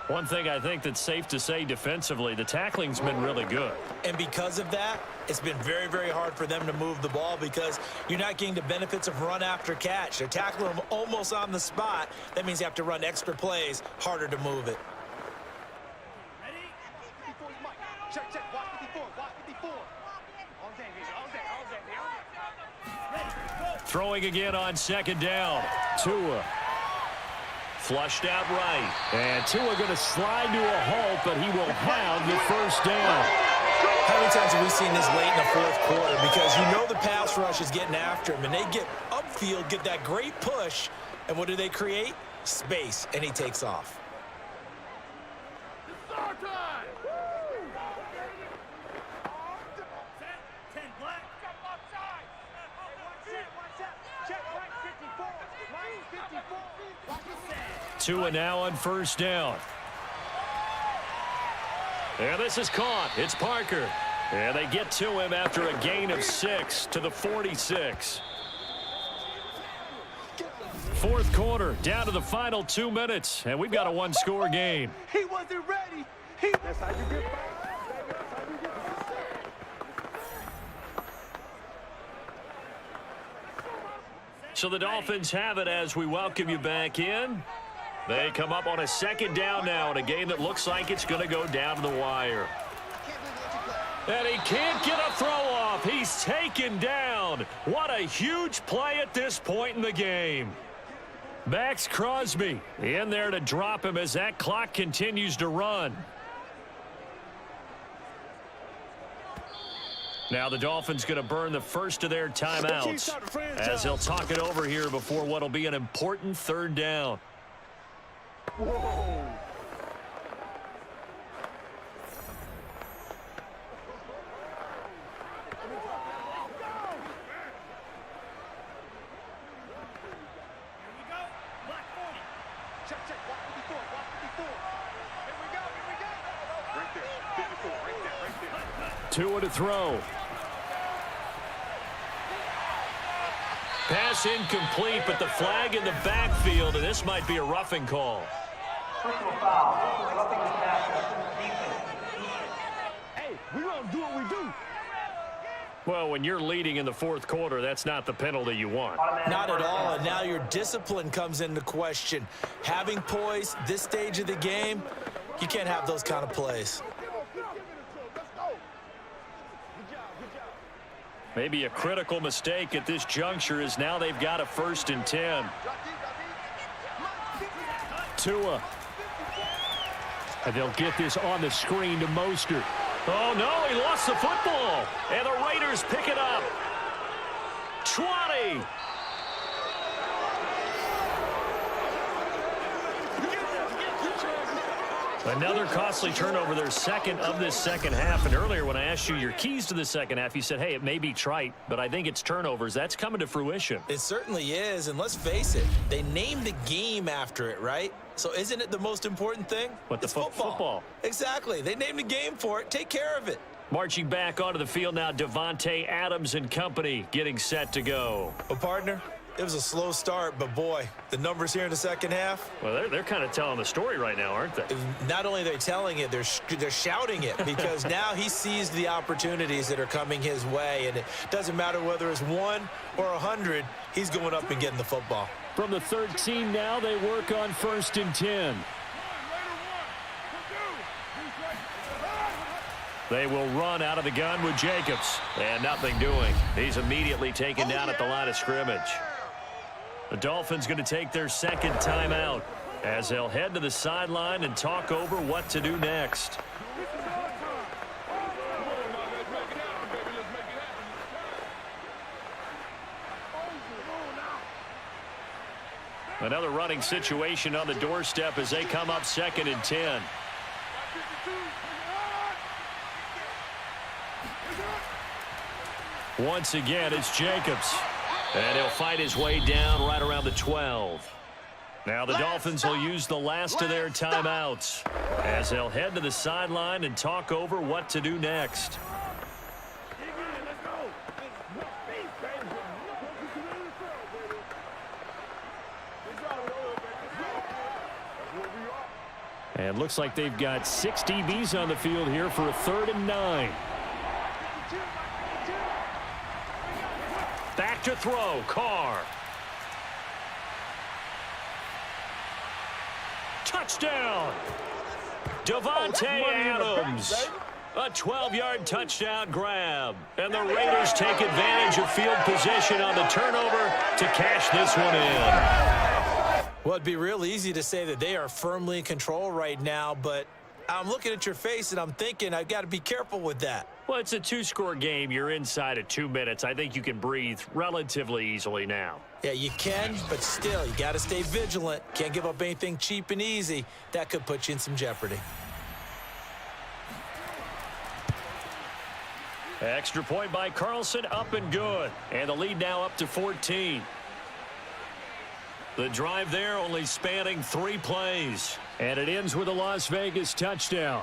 Speaker 2: One thing I think that's safe to say defensively, the tackling's been really good.
Speaker 3: And because of that, it's been very, very hard for them to move the ball because you're not getting the benefits of run after catch. They're tackling them almost on the spot. That means you have to run extra plays, harder to move it.
Speaker 4: Check, check. Watch 54. Watch 54. All day, all day.
Speaker 2: Throwing again on 2nd down. Tua. Flushed out right. And Tua going to slide to a halt, but he will have the 1st down.
Speaker 3: How many times have we seen this late in the 4th quarter? Because you know the pass rush is getting after him, and they get upfield, get that great push, and what do they create? Space, and he takes off.
Speaker 2: Tua now on 1st down. And this is caught. It's Parker. And they get to him after a gain of 6 to the 46. 4th quarter, down to the final 2 minutes. And we've got a 1-score game.
Speaker 4: He wasn't ready. That's how you get back.
Speaker 2: So the Dolphins have it as we welcome you back in. They come up on a 2nd down now in a game that looks like it's going to go down to the wire. And he can't get a throw off. He's taken down. What a huge play at this point in the game. Max Crosby in there to drop him as that clock continues to run. Now the Dolphins going to burn the first of their timeouts as they'll talk it over here before what will be an important 3rd down.
Speaker 4: Whoa. Check, check. Watch 54. Watch 54. Here we go. Here we go. Right there. 54. Right there. Right there.
Speaker 2: Tua to throw. Pass incomplete, but the flag in the backfield, and this might be a roughing call.
Speaker 5: Personal foul. Roughing the passer. Defense.
Speaker 4: Hey, we gonna do what we do.
Speaker 2: Well, when you're leading in the 4th quarter, that's not the penalty you want.
Speaker 3: Not at all, and now your discipline comes into question. Having poise this stage of the game, you can't have those kind of plays.
Speaker 2: Maybe a critical mistake at this juncture is now they've got a 1st and 10. Tua. And they'll get this on the screen to Mostert. Oh, no, he lost the football. And the Raiders pick it up. 20. Another costly turnover, their 2nd of this 2nd half. And earlier when I asked you your keys to the 2nd half, you said, hey, it may be trite, but I think it's turnovers. That's coming to fruition.
Speaker 3: It certainly is, and let's face it, they named the game after it, right? So isn't it the most important thing?
Speaker 2: But
Speaker 3: it's football. Exactly. They named the game for it. Take care of it.
Speaker 2: Marching back onto the field now, Devontae Adams and company getting set to go.
Speaker 3: Well, partner, it was a slow start, but boy, the numbers here in the 2nd half.
Speaker 2: Well, they're kind of telling the story right now, aren't they?
Speaker 3: Not only are they telling it, they're shouting it because now he sees the opportunities that are coming his way, and it doesn't matter whether it's 1 or 100, he's going up and getting the football.
Speaker 2: From the 13 now, they work on 1st and 10. They will run out of the gun with Jacobs. And nothing doing. He's immediately taken down at the line of scrimmage. The Dolphins going to take their second timeout as they'll head to the sideline and talk over what to do next. Another running situation on the doorstep as they come up 2nd and 10. Once again, it's Jacobs. And he'll fight his way down right around the 12. Now the Dolphins will use the last of their timeouts as they'll head to the sideline and talk over what to do next. And looks like they've got 6 DBs on the field here for a 3rd and 9. Back to throw, Carr. Touchdown. Devontae Adams. A 12-yard touchdown grab. And the Raiders take advantage of field position on the turnover to cash this one in.
Speaker 3: Well, it'd be real easy to say that they are firmly in control right now, but I'm looking at your face and I'm thinking I've got to be careful with that.
Speaker 2: Well, it's a 2-score game. You're inside of 2 minutes. I think you can breathe relatively easily now.
Speaker 3: Yeah, you can, but still, you got to stay vigilant. Can't give up anything cheap and easy. That could put you in some jeopardy.
Speaker 2: Extra point by Carlson, up and good. And the lead now up to 14. The drive there only spanning 3 plays. And it ends with a Las Vegas touchdown.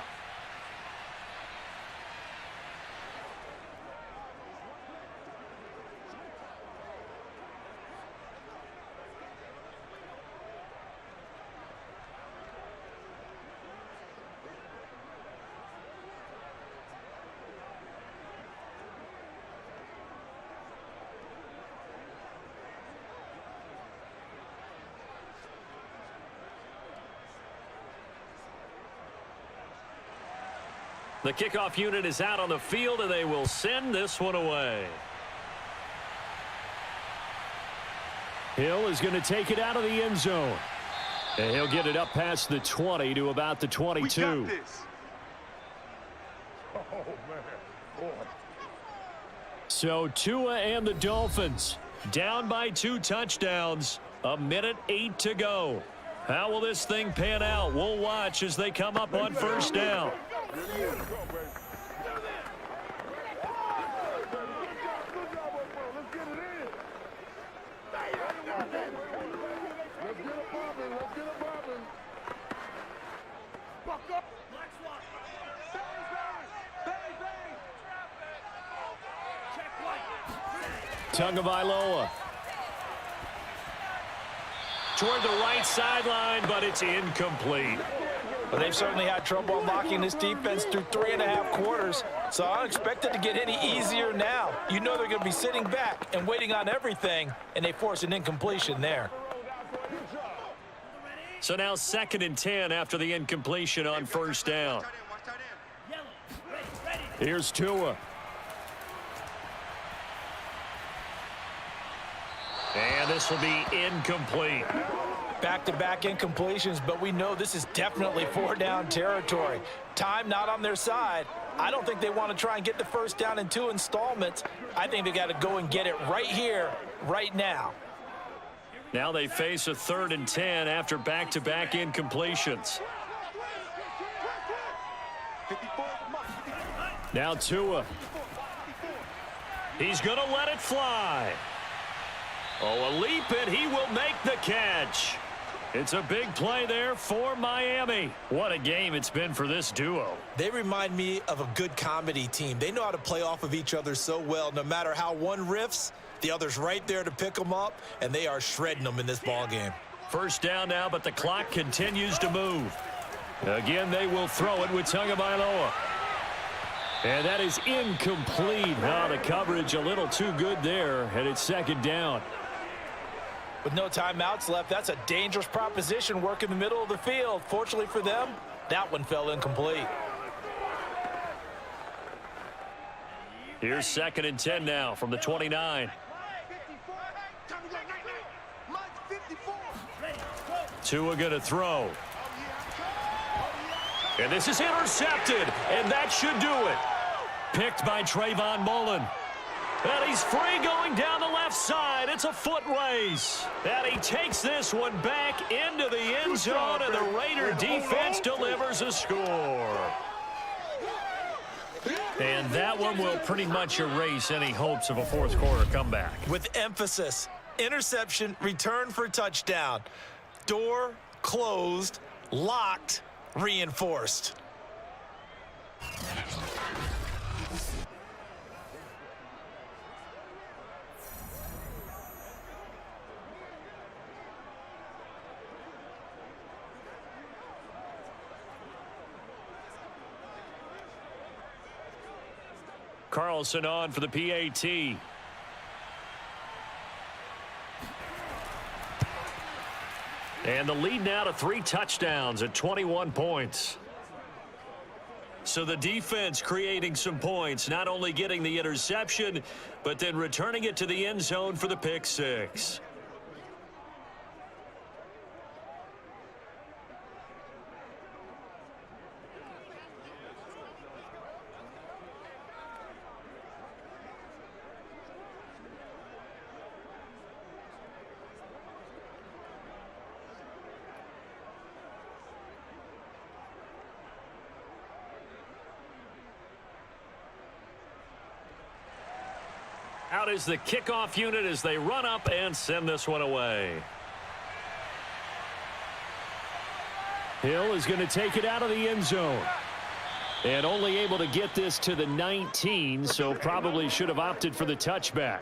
Speaker 2: The kickoff unit is out on the field, and they will send this one away. Hill is going to take it out of the end zone. And he'll get it up past the 20 to about the 22.
Speaker 4: We got this. Oh, man.
Speaker 2: So Tua and the Dolphins down by 2 touchdowns. 1:08 to go. How will this thing pan out? We'll watch as they come up on first down. Tagovailoa. Toward the right sideline, but it's incomplete.
Speaker 3: Well, they've certainly had trouble unlocking this defense through 3.5 quarters, so I don't expect it to get any easier now. You know they're going to be sitting back and waiting on everything, and they force an incompletion there.
Speaker 2: So now 2nd and 10 after the incompletion on first down. Here's Tua. And this will be incomplete.
Speaker 3: Back-to-back incompletions, but we know this is definitely 4-down territory. Time not on their side. I don't think they want to try and get the first down in 2 installments. I think they got to go and get it right here, right now.
Speaker 2: Now they face a 3rd and 10 after back-to-back incompletions. Now Tua. He's going to let it fly. Oh, a leap, and he will make the catch. It's a big play there for Miami. What a game it's been for this duo.
Speaker 3: They remind me of a good comedy team. They know how to play off of each other so well. No matter how one riffs, the other's right there to pick them up, and they are shredding them in this ball game.
Speaker 2: First down now, but the clock continues to move. Again, they will throw it with Tagovailoa. And that is incomplete. Now the coverage a little too good there, and it's 2nd down.
Speaker 3: With no timeouts left, that's a dangerous proposition, work in the middle of the field. Fortunately for them, that one fell incomplete.
Speaker 2: Here's 2nd and 10 now from the 29.
Speaker 4: 54. Time to go. Mike, 54.
Speaker 2: Tua going to throw. And this is intercepted, and that should do it. Picked by Trayvon Mullen. And he's free going down the left side. It's a foot race. And he takes this one back into the end zone, and the Raider defense delivers a score. And that one will pretty much erase any hopes of a fourth quarter comeback.
Speaker 3: With emphasis, interception, return for touchdown. Door closed, locked, reinforced.
Speaker 2: Carlson on for the PAT. And the lead now to 3 touchdowns at 21 points. So the defense creating some points, not only getting the interception, but then returning it to the end zone for the pick 6. Out is the kickoff unit as they run up and send this one away. Hill is going to take it out of the end zone. And only able to get this to the 19, so probably should have opted for the touchback.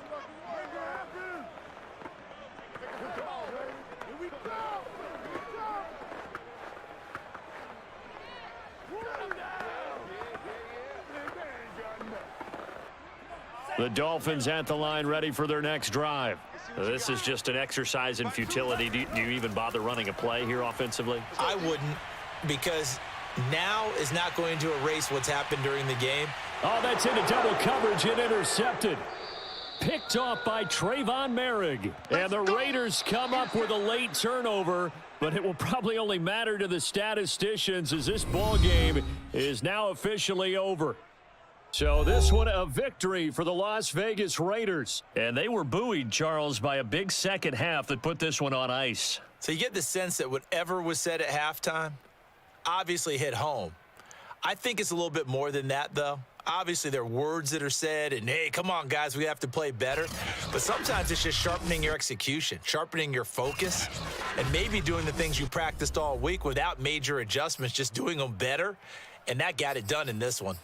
Speaker 2: The Dolphins at the line ready for their next drive. This is just an exercise in futility. Do you even bother running a play here offensively?
Speaker 3: I wouldn't, because now is not going to erase what's happened during the game.
Speaker 2: Oh, that's into double coverage and intercepted. Picked off by Trayvon Merrick. And the Raiders come up with a late turnover, but it will probably only matter to the statisticians as this ball game is now officially over. So this one a victory for the Las Vegas Raiders. And they were buoyed, Charles, by a big second half that put this one on ice.
Speaker 3: So you get the sense that whatever was said at halftime obviously hit home. I think it's a little bit more than that, though. Obviously, there are words that are said, and, hey, come on, guys, we have to play better. But sometimes it's just sharpening your execution, sharpening your focus, and maybe doing the things you practiced all week without major adjustments, just doing them better. And that got it done in this one.